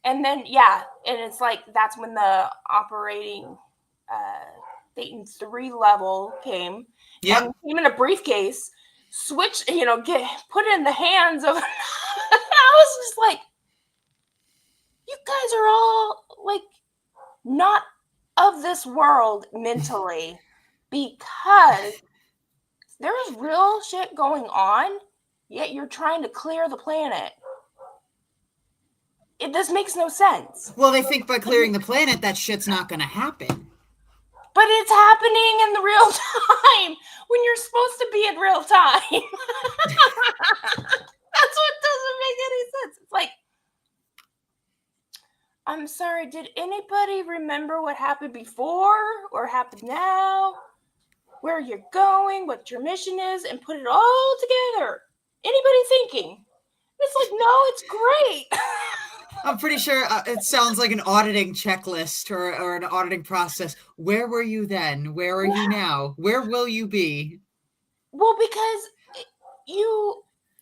And then, yeah, and it's like, that's when the operating Dayton 3 level came. Yeah. And came in a briefcase, switch, put it in the hands of, I was just like, you guys are all like not of this world mentally, because there's real shit going on, yet you're trying to clear the planet. This makes no sense. Well, they think by clearing the planet, that shit's not going to happen. But it's happening in the real time when you're supposed to be in real time. That's what doesn't make any sense. It's like, I'm sorry, did anybody remember what happened before or happened now? Where you're going, what your mission is, and put it all together. Anybody thinking? It's like, no, it's great. I'm pretty sure it sounds like an auditing checklist or an auditing process. Where were you then? Where are you now? Where will you be? Well, because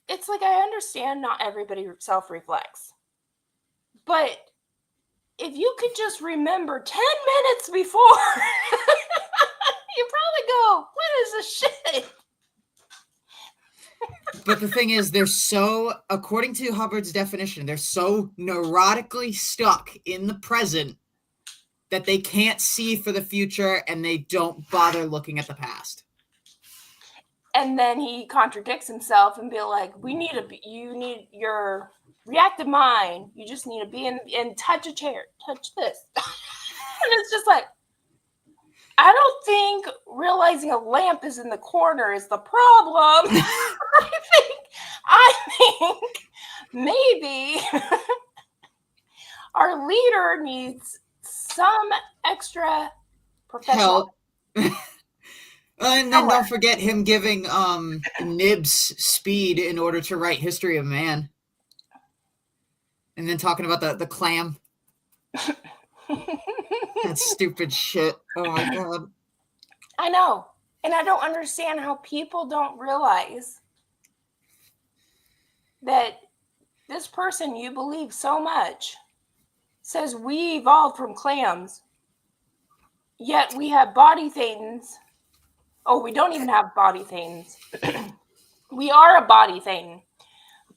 it's like, I understand not everybody self-reflects. But if you could just remember 10 minutes before, you probably go, what is this shit? But the thing is, they're so, according to Hubbard's definition, they're so neurotically stuck in the present that they can't see for the future and they don't bother looking at the past. And then he contradicts himself and be like, you need your reactive mind. You just need to be in touch a chair, touch this. And it's just like, I don't think realizing a lamp is in the corner is the problem. I think maybe our leader needs some extra professional help. And then don't forget him giving Nibs speed in order to write History of Man. And then talking about the clam. That stupid shit. Oh my God. I know. And I don't understand how people don't realize that this person you believe so much says we evolved from clams. Yet we have body thetans. Oh, we don't even have body thetans. We are a body thetan.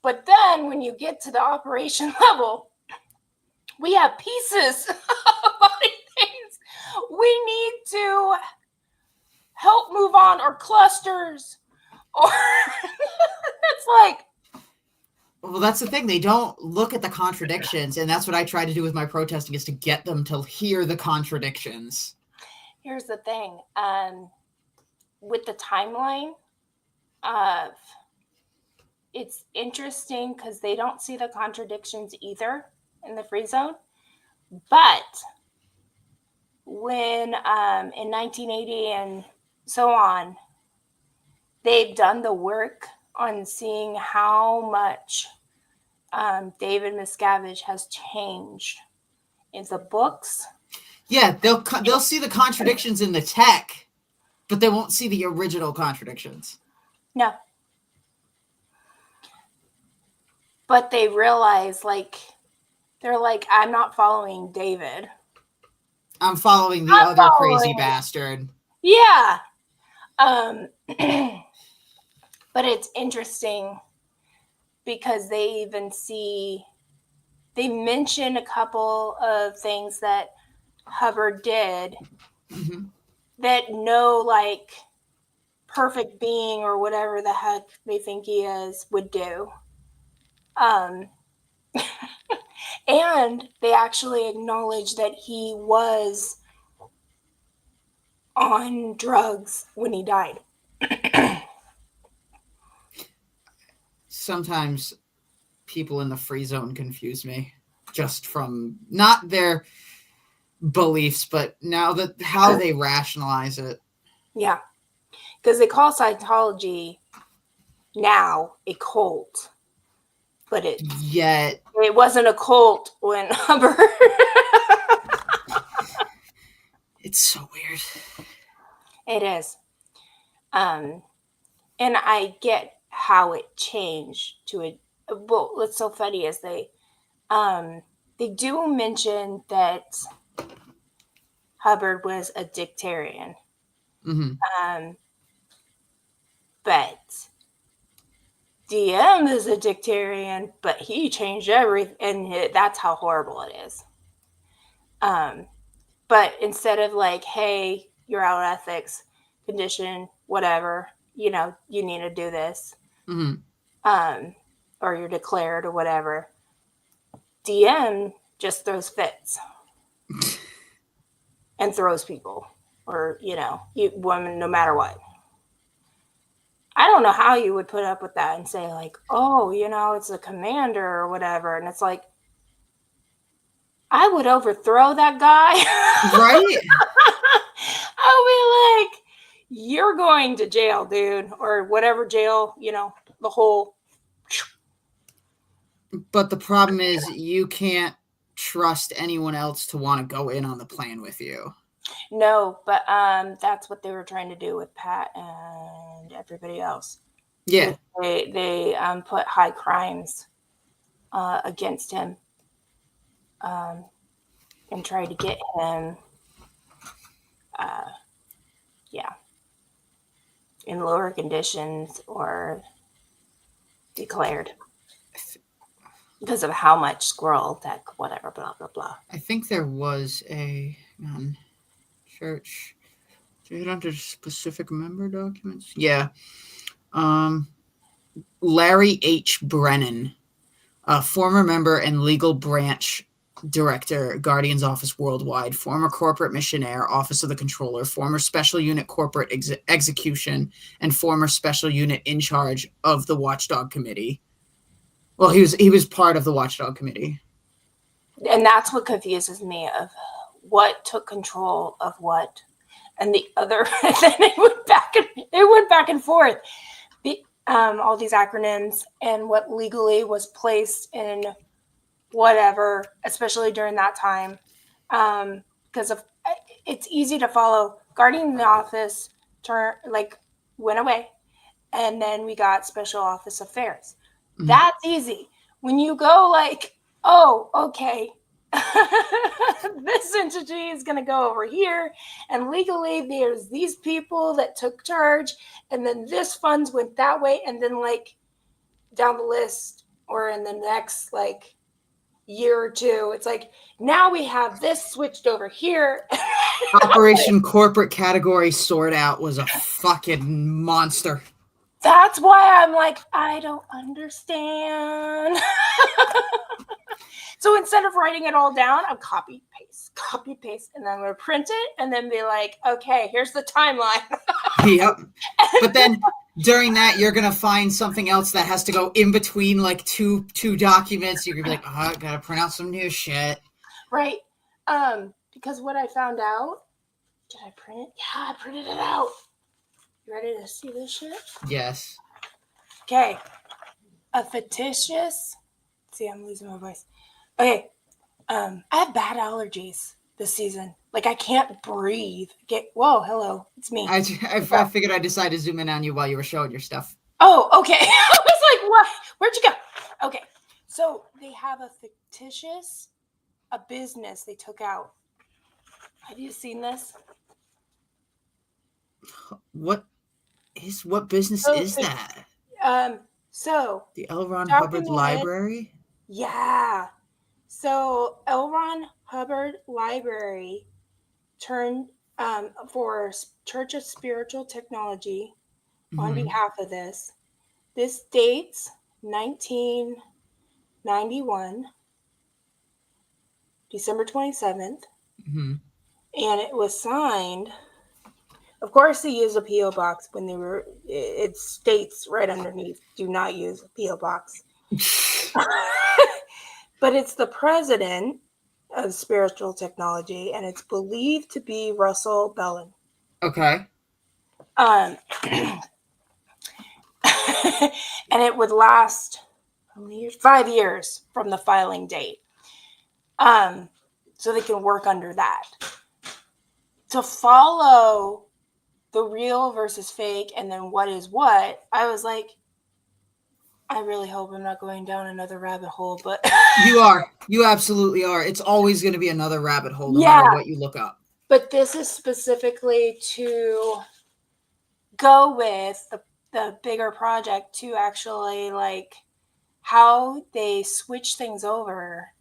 But then when you get to the operation level, we have pieces of body thetans. We need to help move on, or clusters, or it's like, well, that's the thing. They don't look at the contradictions, and that's what I try to do with my protesting, is to get them to hear the contradictions. Here's the thing. With the timeline of, it's interesting because they don't see the contradictions either in the free zone. But when in 1980 and so on, they've done the work on seeing how much David Miscavige has changed in the books. Yeah, they'll see the contradictions in the tech, but they won't see the original contradictions. No. But they realize, like, they're like, I'm not following David. I'm following the other crazy bastard. Yeah. But it's interesting because they mention a couple of things that Hubbard did that no, like, perfect being or whatever the heck they think he is would do. And they actually acknowledge that he was on drugs when he died. Sometimes people in the free zone confuse me, just from not their beliefs, but now that how they rationalize it. Yeah, because they call Scientology now a cult, but it wasn't a cult when Hubbard. It's so weird. It is. And I get how it changed to a, well, what's so funny is they do mention that Hubbard was a dictarian. But DM is a dictarian, but he changed everything, and that's how horrible it is. But instead of like, hey, you're out of ethics, condition, whatever, you know, you need to do this, or you're declared or whatever, DM just throws fits and throws people, or, you know, women, no matter what. I don't know how you would put up with that and say, like, oh, you know, it's a commander or whatever. And it's like, I would overthrow that guy. Right? I would be like, you're going to jail, dude, or whatever jail, you know, the whole. But the problem is you can't trust anyone else to want to go in on the plan with you. No, but that's what they were trying to do with Pat and everybody else. Yeah. They put high crimes against him and tried to get him, in lower conditions or declared because of how much squirrel tech, whatever, blah, blah, blah. I think there was a church. Is it under specific member documents? Yeah. Larry H. Brennan, a former member and legal branch director, Guardian's Office Worldwide, former corporate missionaire, Office of the Controller, former special unit corporate execution, and former special unit in charge of the Watchdog Committee. Well, he was part of the Watchdog Committee. And that's what confuses me, of what took control of what, and the other. And then it went back and forth. All these acronyms and what legally was placed in whatever, especially during that time, because of it's easy to follow. Guardian in the office went away, and then we got Special Office Affairs. That's easy. When you go like, oh, okay, this entity is going to go over here, and legally there's these people that took charge, and then this funds went that way, and then like down the list or in the next like year or two, it's like now we have this switched over here. Operation Corporate Category Sort Out was a fucking monster. That's why I'm like, I don't understand. So instead of writing it all down, I'm copy, paste, and then I'm going to print it and then be like, okay, here's the timeline. Yep. But then during that, you're going to find something else that has to go in between like two documents. You're going to be like, oh, I got to print out some new shit. Right. Because what I found out, did I print it? Yeah, I printed it out. You ready to see this shit? Yes. Okay. A fictitious. See, I'm losing my voice. Okay. I have bad allergies this season. Like I can't breathe. Whoa, hello. It's me. I figured I'd decide to zoom in on you while you were showing your stuff. Oh, okay. I was like, what? Where'd you go? Okay. So they have a business they took out. Have you seen this? What business is that? So the L. Ron Hubbard Library? Yeah. So L. Ron Hubbard Library turned for Church of Spiritual Technology on behalf of this. This dates 1991, December 27th. Mm-hmm. And it was signed. Of course, they use a P.O. box when they were. It states right underneath, "Do not use a P.O. box." But it's the president of Spiritual Technology, and it's believed to be Russell Bellin. Okay. And it would last how many years? 5 years from the filing date. So they can work under that. To follow the real versus fake and then what is what, I was like, I really hope I'm not going down another rabbit hole, but you are. You absolutely are. It's always going to be another rabbit hole no matter what you look up. But this is specifically to go with the bigger project to actually like how they switch things over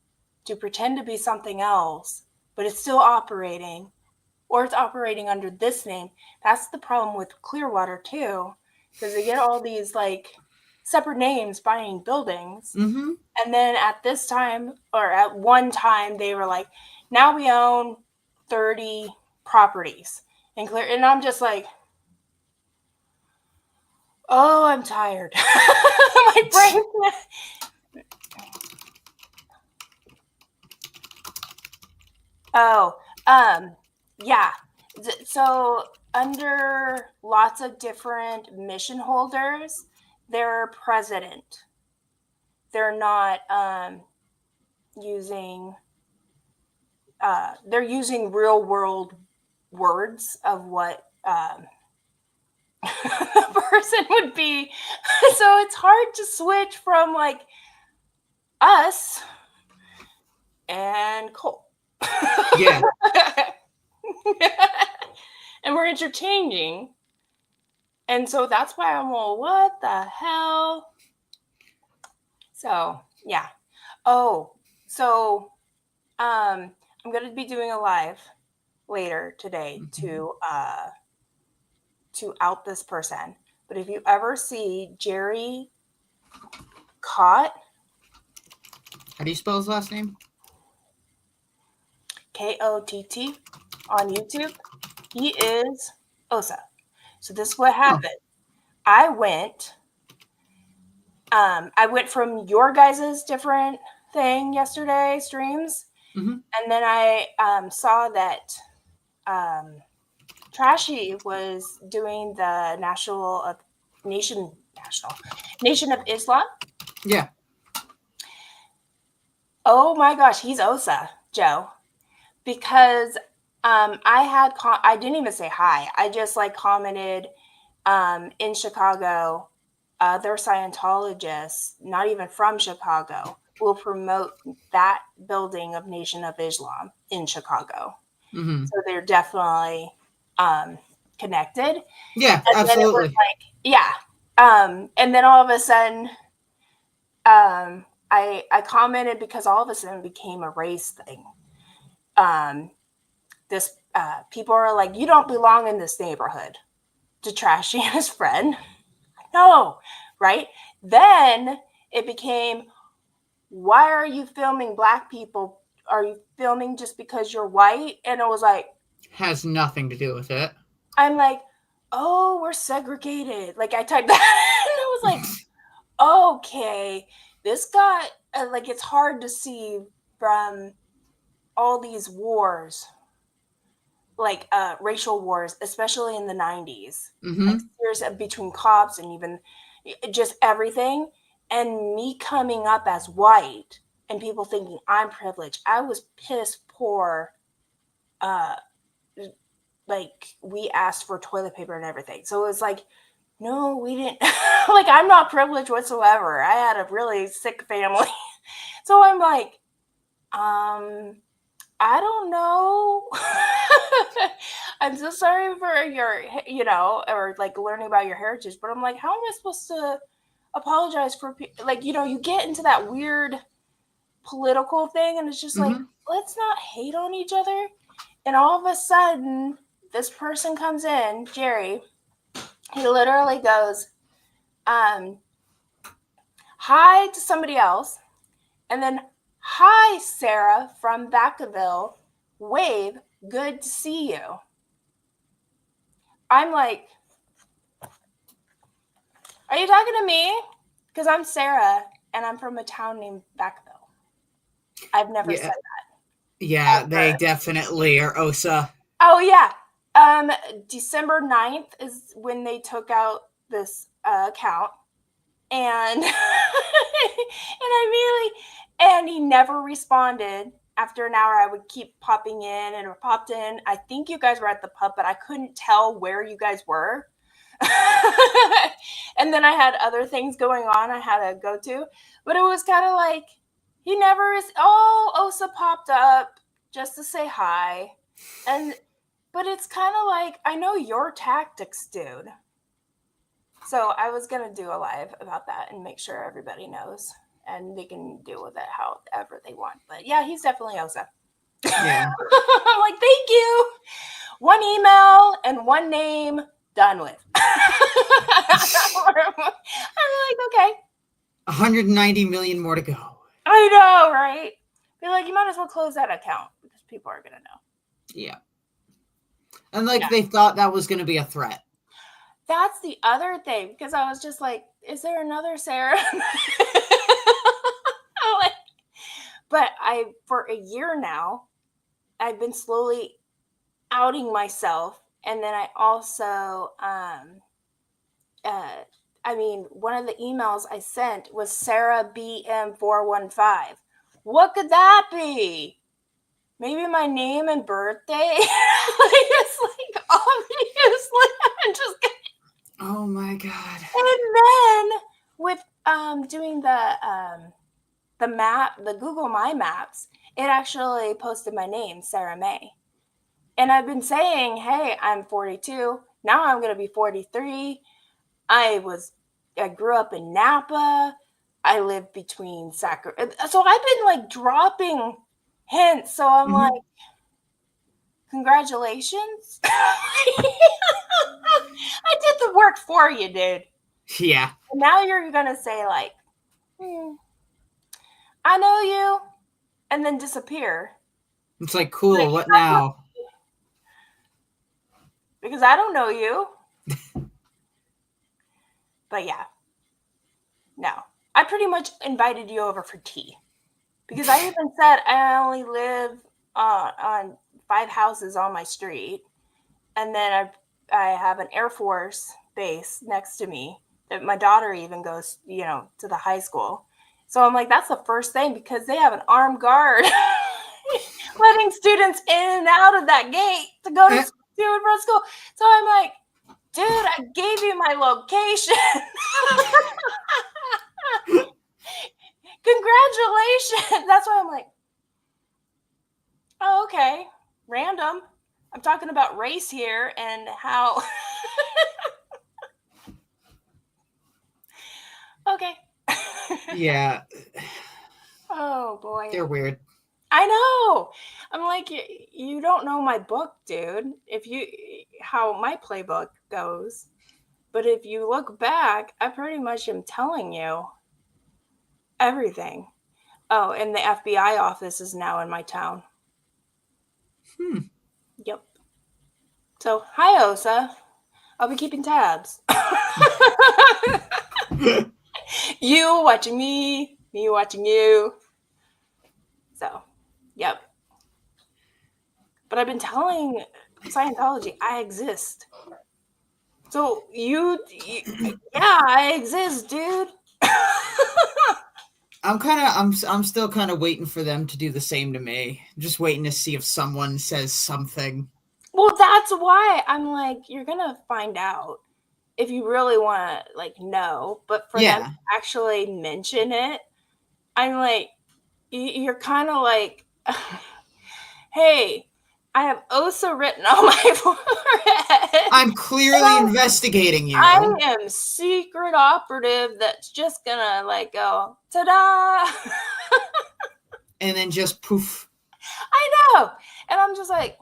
to pretend to be something else, but it's still operating. Or it's operating under this name. That's the problem with Clearwater too, because they get all these like separate names buying buildings. Mm-hmm. And then at this time, or at one time, they were like, now we own 30 properties. And I'm just like, oh, I'm tired. My brain. Yeah. So under lots of different mission holders, they're president. They're not using. They're using real world words of what the person would be. So it's hard to switch from like us and Cole. Yeah. And we're interchanging. And so that's why I'm all, what the hell? So, yeah. Oh, so I'm going to be doing a live later today to out this person. But if you ever see Jerry Cott. How do you spell his last name? Kott on YouTube. He is Osa. So this is what happened. I went from your guys' different thing yesterday streams, and then I saw that Trashy was doing the Nation of Islam. Yeah. Oh my gosh, he's Osa, Joe. Because I didn't even say hi. I just like commented in Chicago, other Scientologists, not even from Chicago, will promote that building of Nation of Islam in Chicago. Mm-hmm. So they're definitely connected. Yeah, And then it was absolutely. like, yeah. And then all of a sudden, I commented because all of a sudden it became a race thing. This people are like, you don't belong in this neighborhood, to trashing his friend. No, right? Then it became, why are you filming Black people? Are you filming just because you're white? And it was like, has nothing to do with it. I'm like, oh, we're segregated. Like I typed that and I was like, okay, this got like, it's hard to see from all these wars, like racial wars, especially in the 90s, Mm-hmm. like years between cops and even just everything. And me coming up as white and people thinking I'm privileged. I was piss poor. Like we asked for toilet paper and everything. So it was like, no, we didn't. Like I'm not privileged whatsoever. I had a really sick family. So I'm like, I don't know. I'm so sorry for your, or like learning about your heritage, but I'm like, how am I supposed to apologize for, like, you get into that weird political thing and it's just like, Mm-hmm. let's not hate on each other. And all of a sudden, this person comes in, Jerry, he literally goes, hi to somebody else, and then, hi, Sarah from Vacaville, wave, good to see you. I'm like, are you talking to me? Because I'm Sarah, and I'm from a town named Vacaville. I've never said that. Yeah, Ever. they definitely are OSA. Oh, yeah. December 9th is when they took out this account. And and I immediately, and he never responded. After an hour, I would keep popping in and popped in. I think you guys were at the pub, but I couldn't tell where you guys were. And then I had other things going on I had to go to. But it was kind of like, he never is. Oh, Osa popped up just to say hi. But it's kind of like, I know your tactics, dude. So I was going to do a live about that and make sure everybody knows and they can deal with it however they want. But yeah, he's definitely Osa. Yeah. I'm like, thank you. One email and one name, done with. I'm like, okay. 190 million more to go. I know, right? Be like, you might as well close that account because people are going to know. Yeah. And like they thought that was going to be a threat. That's the other thing, because I was just like, is there another Sarah? But for a year now, I've been slowly outing myself. And then I also, one of the emails I sent was Sarah BM415. What could that be? Maybe my name and birthday? It's like, obviously, I'm just kidding. Oh my God. And then with doing the map, the Google My Maps, it actually posted my name, Sarah May. And I've been saying, hey, I'm 42. Now I'm going to be 43. I grew up in Napa. I live between Sacramento. So I've been like dropping hints. So I'm like, congratulations. I did the work for you, dude. Yeah. And now you're going to say like, I know you, and then disappear. It's like, cool, like, what now? Because I don't know you. But yeah. No. I pretty much invited you over for tea. Because I even said I only live on 5 houses on my street. And then I have an Air Force base next to me that my daughter even goes, to the high school. So I'm like, that's the first thing, because they have an armed guard letting students in and out of that gate to go to school. So I'm like, dude, I gave you my location. information. That's why I'm like, oh, okay, random. I'm talking about race here and how. Okay. Yeah. Oh boy. They're weird. I know. I'm like, you don't know my book, dude. How my playbook goes. But if you look back, I pretty much am telling you everything. Oh, and the FBI office is now in my town. Yep. So, hi, Osa. I'll be keeping tabs. You watching me watching you. So, yep. But I've been telling Scientology I exist. So yeah, I exist, dude. I'm still kind of waiting for them to do the same to me. I'm just waiting to see if someone says something. Well, that's why I'm like, you're gonna find out if you really want to like know. But for them to actually mention it, I'm like, you're kind of like, hey, I have OSA written on my forehead. I'm clearly investigating you. I am secret operative that's just gonna like go, ta-da! And then just poof. I know. And I'm just like,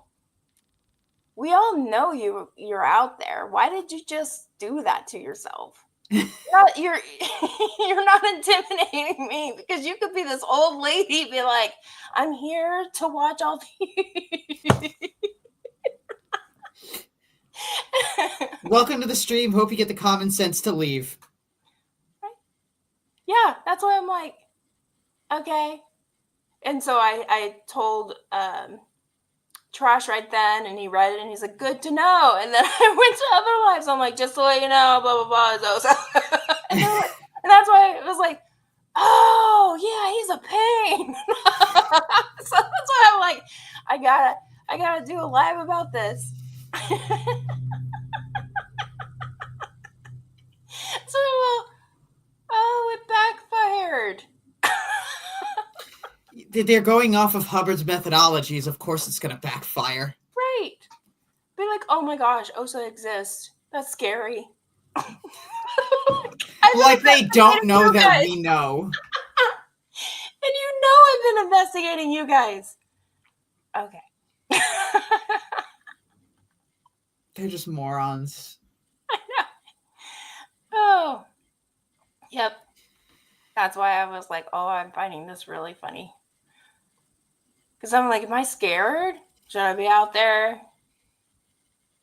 we all know you're out there. Why did you just do that to yourself? You're not intimidating me because you could be this old lady, be like, I'm here to watch all these. Welcome to the stream. Hope you get the common sense to leave. Right? Yeah, that's why I'm like, okay. And so I told Trash right then, and he read it, and he's like, good to know. And then I went to other lives. I'm like, just to let you know, blah, blah, blah. And that's why it was like, oh, yeah, he's a pain. So that's why I'm like, I gotta do a live about this. So, oh, it backfired. They're going off of Hubbard's methodologies. Of course it's going to backfire. Right. Be like, oh my gosh, OSA exists. That's scary. Like they don't know that we know. And you know I've been investigating you guys. Okay. They're just morons. I know. Oh. Yep. That's why I was like, oh, I'm finding this really funny. Because I'm like, am I scared? Should I be out there?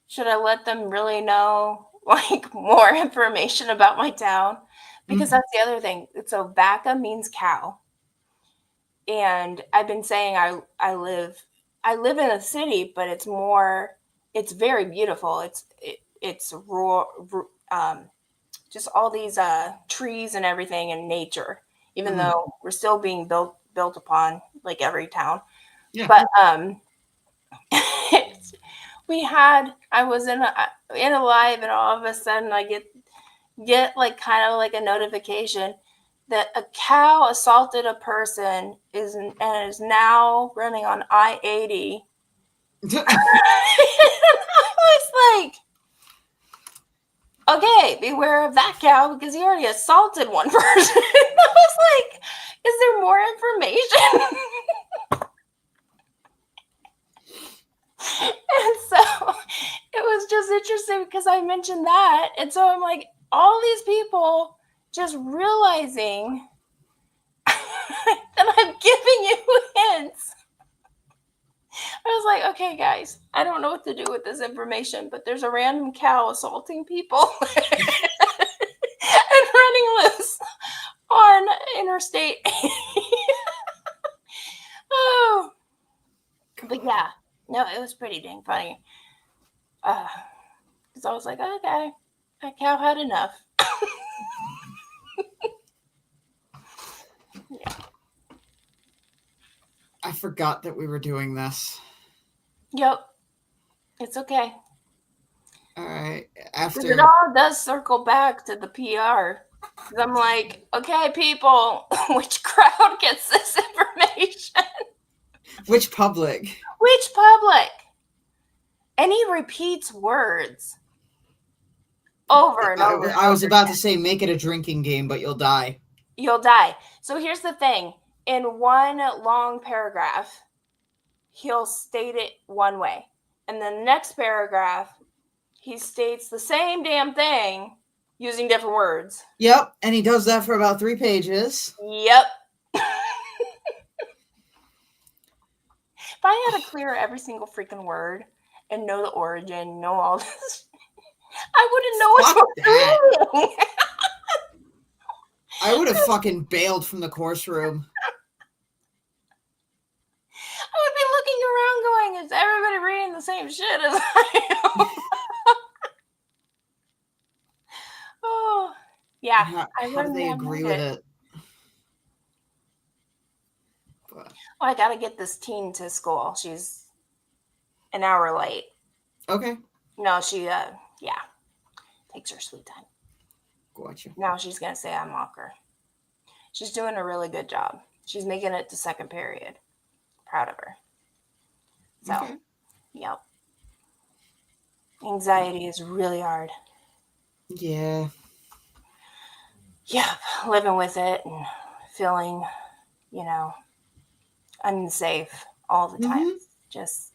Should I let them really know like more information about my town? Because that's the other thing. So Vaca means cow. And I've been saying I live in a city, but it's very beautiful. It's raw, just all these trees and everything and nature, even though we're still being built upon like every town. Yeah. But I was in a live, and all of a sudden I get like kind of like a notification that a cow assaulted a person and is now running on I-80. I was like, okay, beware of that cow because he already assaulted one person. I was like, is there more information? And so it was just interesting because I mentioned that. And so I'm like, all these people just realizing that I'm giving you hints. I was like, okay, guys, I don't know what to do with this information, but there's a random cow assaulting people and running loose on Interstate 80. Oh, but yeah, no, it was pretty dang funny. Because I was like, okay, that cow had enough. Yeah. I forgot that we were doing this. Yep. It's okay. All right. After it all does circle back to the PR. I'm like, okay, people, which crowd gets this information? Which public? Which public? And he repeats words over and over. I was about to say, make it a drinking game, but you'll die. You'll die. So here's the thing. In one long paragraph, he'll state it one way. And then the next paragraph, he states the same damn thing using different words. Yep, and he does that for about 3 pages. Yep. If I had to clear every single freaking word and know the origin, know all this, I wouldn't know what to do. I would have fucking bailed from the course room. I would be looking around going, is everybody reading the same shit as I am? Oh, yeah. How do they agree with it? But. Well, I got to get this teen to school. She's an hour late. Okay. No, she, takes her sweet time. Gotcha. Now she's going to say I mock her. She's doing a really good job. She's making it to second period. Proud of her. So, okay. Yep. Anxiety is really hard. Yeah. Yeah, living with it and feeling, unsafe all the time. Mm-hmm. Just,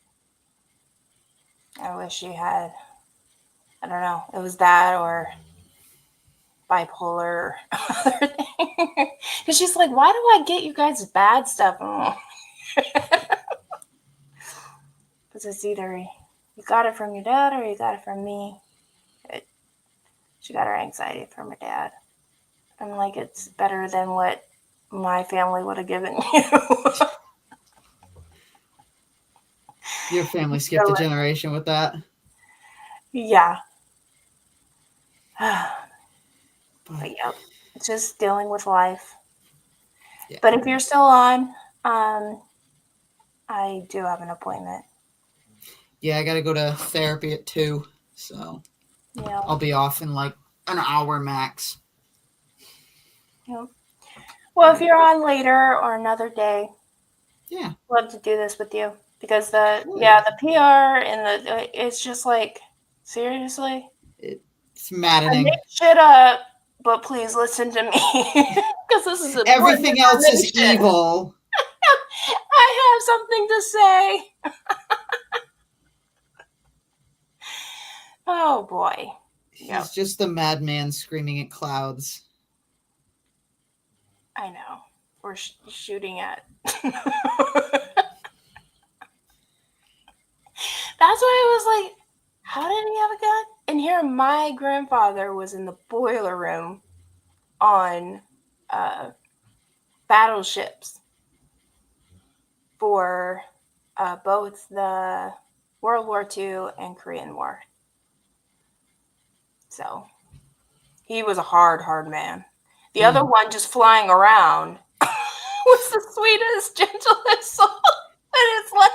I wish she had, I don't know, it was that or bipolar or other thing. Because she's like, why do I get you guys bad stuff? Because it's either you got it from your dad or you got it from me. She got her anxiety from her dad. I'm like, it's better than what my family would have given you. Your family skipped a generation with that. Yeah. But yep, it's just dealing with life. Yeah. But if you're still on, I do have an appointment. Yeah, I got to go to therapy at 2, so yeah. I'll be off in like an hour max. Yep. Well, if you're on later or another day, yeah, I'd love to do this with you because the PR and it's just like, seriously, it's maddening. I make shit up, but please listen to me because this is everything else is evil. I have something to say. Oh boy, he's just the madman screaming at clouds. I know. We're shooting at. That's why I was like, how did he have a gun? And here my grandfather was in the boiler room on battleships for both the World War II and Korean War. So he was a hard man. The other one just flying around was the sweetest, gentlest soul. And it's like,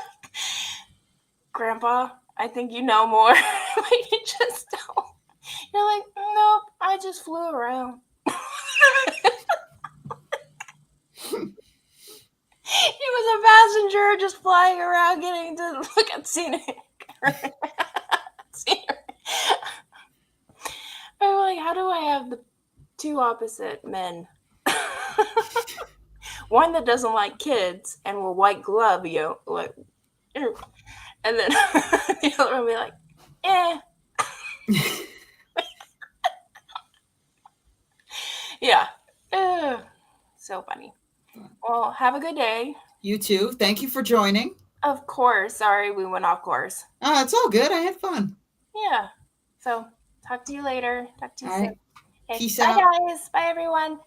Grandpa, I think you know more. But you just don't. You're like, nope, I just flew around. He was a passenger just flying around getting to look at scenery. I'm like, how do I have the 2 opposite men? One that doesn't like kids and will white glove you, like, and then the other one will be like, eh. Yeah. So funny. Well, have a good day. You too. Thank you for joining. Of course. Sorry we went off course. It's all good. I had fun. Yeah. So talk to you later. Talk to you soon. Right. Okay. Peace Bye, out. guys. Bye, everyone.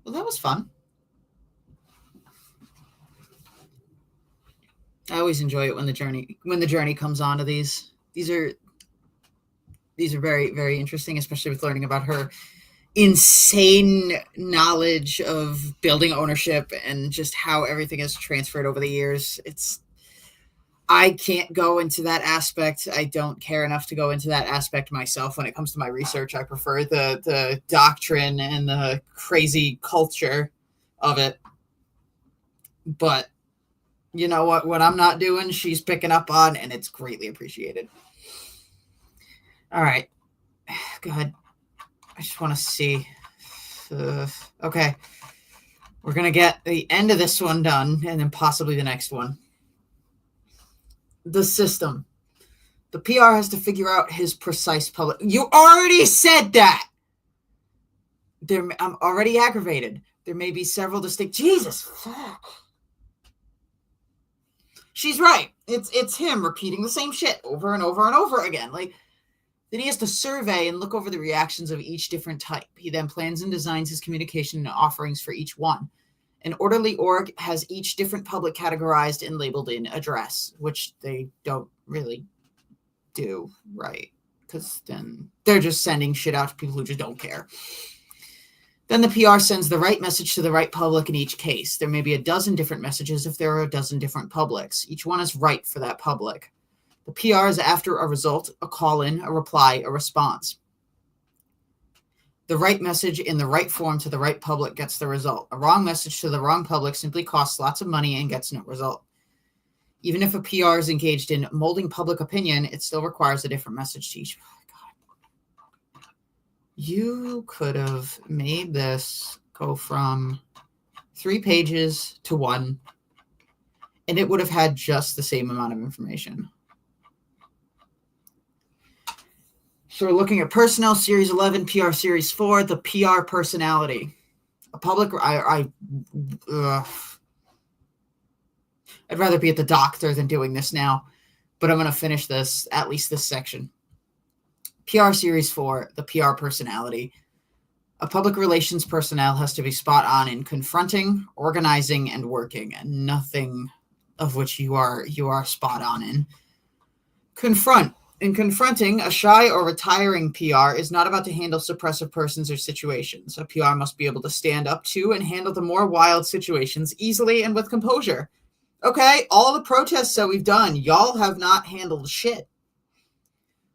Well, that was fun. I always enjoy it when the journey comes onto these. These are very, very interesting, especially with learning about her insane knowledge of building ownership and just how everything has transferred over the years. I can't go into that aspect. I don't care enough to go into that aspect myself. When it comes to my research, I prefer the doctrine and the crazy culture of it. But you know what I'm not doing, she's picking up on, and it's greatly appreciated. All right. God, I just want to see. Okay. We're going to get the end of this one done, and then possibly the next one. The system. The PR has to figure out his precise public. You already said that. I'm already aggravated. There may be several distinct. Jesus, fuck. She's right. It's him repeating the same shit over and over and over again. Like, then he has to survey and look over the reactions of each different type. He then plans and designs his communication and offerings for each one. An orderly org has each different public categorized and labeled in address, which they don't really do right, because then they're just sending shit out to people who just don't care. Then the PR sends the right message to the right public in each case. There may be a dozen different messages if there are a dozen different publics. Each one is right for that public. The PR is after a result, a call-in, a reply, a response. The right message in the right form to the right public gets the result. A wrong message to the wrong public simply costs lots of money and gets no result. Even if a PR is engaged in molding public opinion, it still requires a different message to each. God. You could have made this go from 3 pages to 1, and it would have had just the same amount of information. So we're looking at Personnel Series 11, PR Series 4, the PR personality. A public, I'd rather be at the doctor than doing this now, but I'm going to finish this, at least this section. PR Series 4, the PR personality. A public relations personnel has to be spot on in confronting, organizing, and working, and nothing of which you are spot on in. Confront. In confronting, a shy or retiring PR is not about to handle suppressive persons or situations. A PR must be able to stand up to and handle the more wild situations easily and with composure. Okay, all the protests that we've done, y'all have not handled shit.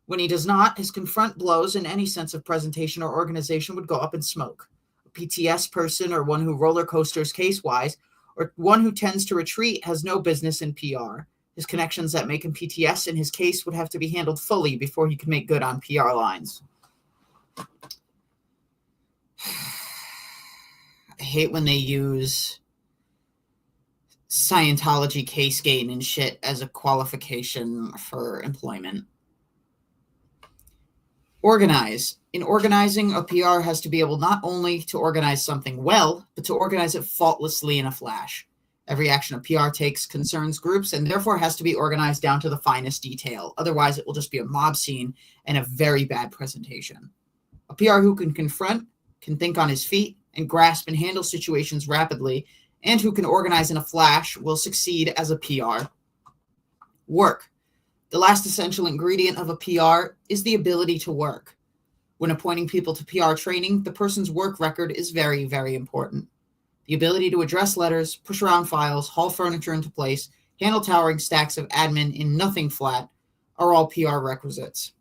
When he does not, his confront blows and any sense of presentation or organization would go up in smoke. A PTS person or one who roller coasters case-wise, or one who tends to retreat has no business in PR. His connections that make him PTS in his case would have to be handled fully before he could make good on PR lines. I hate when they use Scientology case gain and shit as a qualification for employment. Organize. In organizing, a PR has to be able not only to organize something well, but to organize it faultlessly in a flash. Every action a PR takes concerns groups and therefore has to be organized down to the finest detail. Otherwise, it will just be a mob scene and a very bad presentation. A PR who can confront, can think on his feet, and grasp and handle situations rapidly, and who can organize in a flash will succeed as a PR. Work. The last essential ingredient of a PR is the ability to work. When appointing people to PR training, the person's work record is very, very important. The ability to address letters, push around files, haul furniture into place, handle towering stacks of admin in nothing flat are all PR requisites.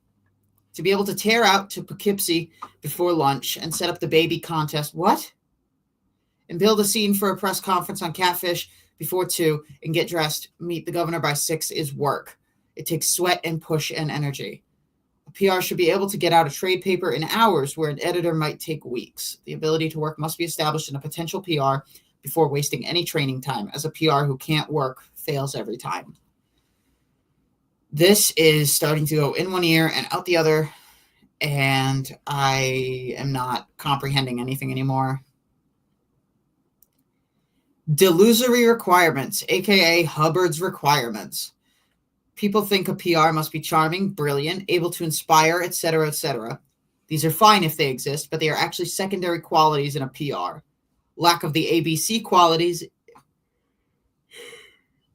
To be able to tear out to Poughkeepsie before lunch and set up the baby contest, what? And build a scene for a press conference on Catfish before 2 and get dressed, meet the governor by 6 is work. It takes sweat and push and energy. A PR should be able to get out a trade paper in hours where an editor might take weeks. The ability to work must be established in a potential PR before wasting any training time, as a PR who can't work fails every time. This is starting to go in one ear and out the other, and I am not comprehending anything anymore. Delusory requirements, aka Hubbard's requirements. People think a PR must be charming, brilliant, able to inspire, etc., etc. These are fine if they exist, but they are actually secondary qualities in a PR. Lack of the ABC qualities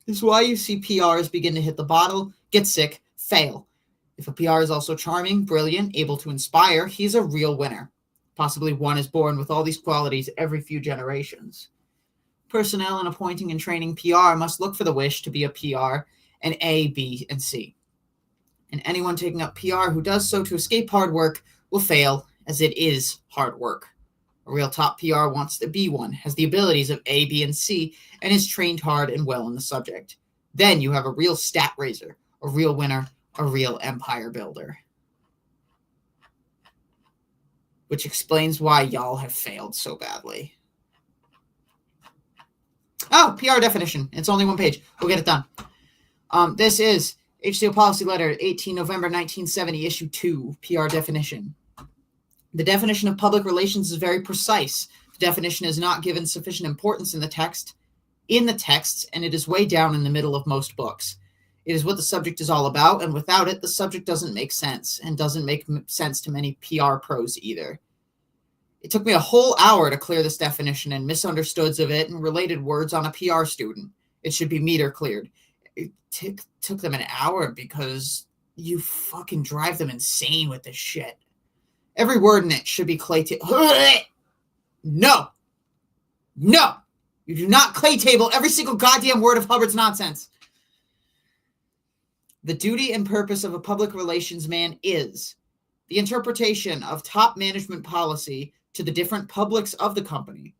is why you see PRs begin to hit the bottle, get sick, fail. If a PR is also charming, brilliant, able to inspire, he's a real winner. Possibly one is born with all these qualities every few generations. Personnel in appointing and training PR must look for the wish to be a PR and A, B, and C. And anyone taking up PR who does so to escape hard work will fail, as it is hard work. A real top PR wants to be one, has the abilities of A, B, and C, and is trained hard and well in the subject. Then you have a real stat raiser, a real winner, a real empire builder. Which explains why y'all have failed so badly. Oh, PR definition. It's only one page. We'll get it done. This is HCO Policy Letter, 18 November 1970, Issue 2, PR definition. The definition of public relations is very precise. The definition is not given sufficient importance in the texts, and it is way down in the middle of most books. It is what the subject is all about, and without it, the subject doesn't make sense, and doesn't make sense to many PR pros either. It took me a whole hour to clear this definition and misunderstoods of it and related words on a PR student. It should be meter cleared. It took them an hour because you fucking drive them insane with this shit. Every word in it should be clay table. No. No. You do not clay table every single goddamn word of Hubbard's nonsense. The duty and purpose of a public relations man is the interpretation of top management policy to the different publics of the company,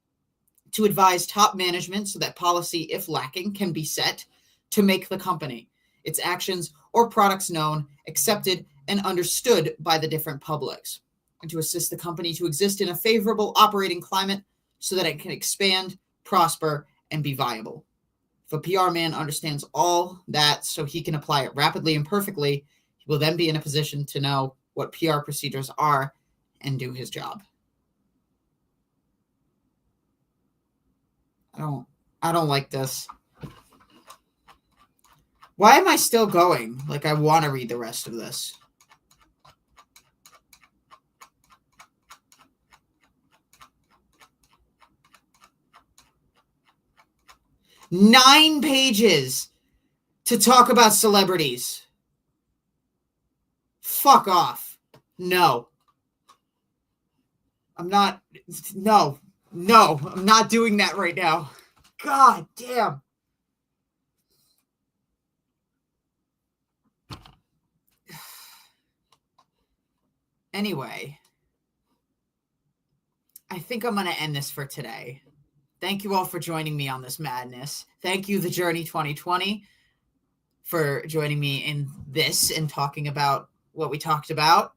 to advise top management so that policy, if lacking, can be set to make the company, its actions or products known, accepted, and understood by the different publics, and to assist the company to exist in a favorable operating climate so that it can expand, prosper, and be viable. If a PR man understands all that so he can apply it rapidly and perfectly, he will then be in a position to know what PR procedures are and do his job. I don't like this. Why am I still going? Like, I want to read the rest of this. Nine pages to talk about celebrities. Fuck off. No. I'm not doing that right now. God damn. Anyway, I think I'm going to end this for today. Thank you all for joining me on this madness. Thank you, Thejourney2020, for joining me in this and talking about what we talked about.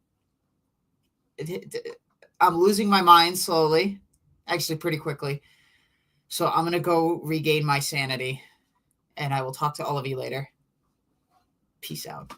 I'm losing my mind slowly, actually pretty quickly. So I'm going to go regain my sanity, and I will talk to all of you later. Peace out.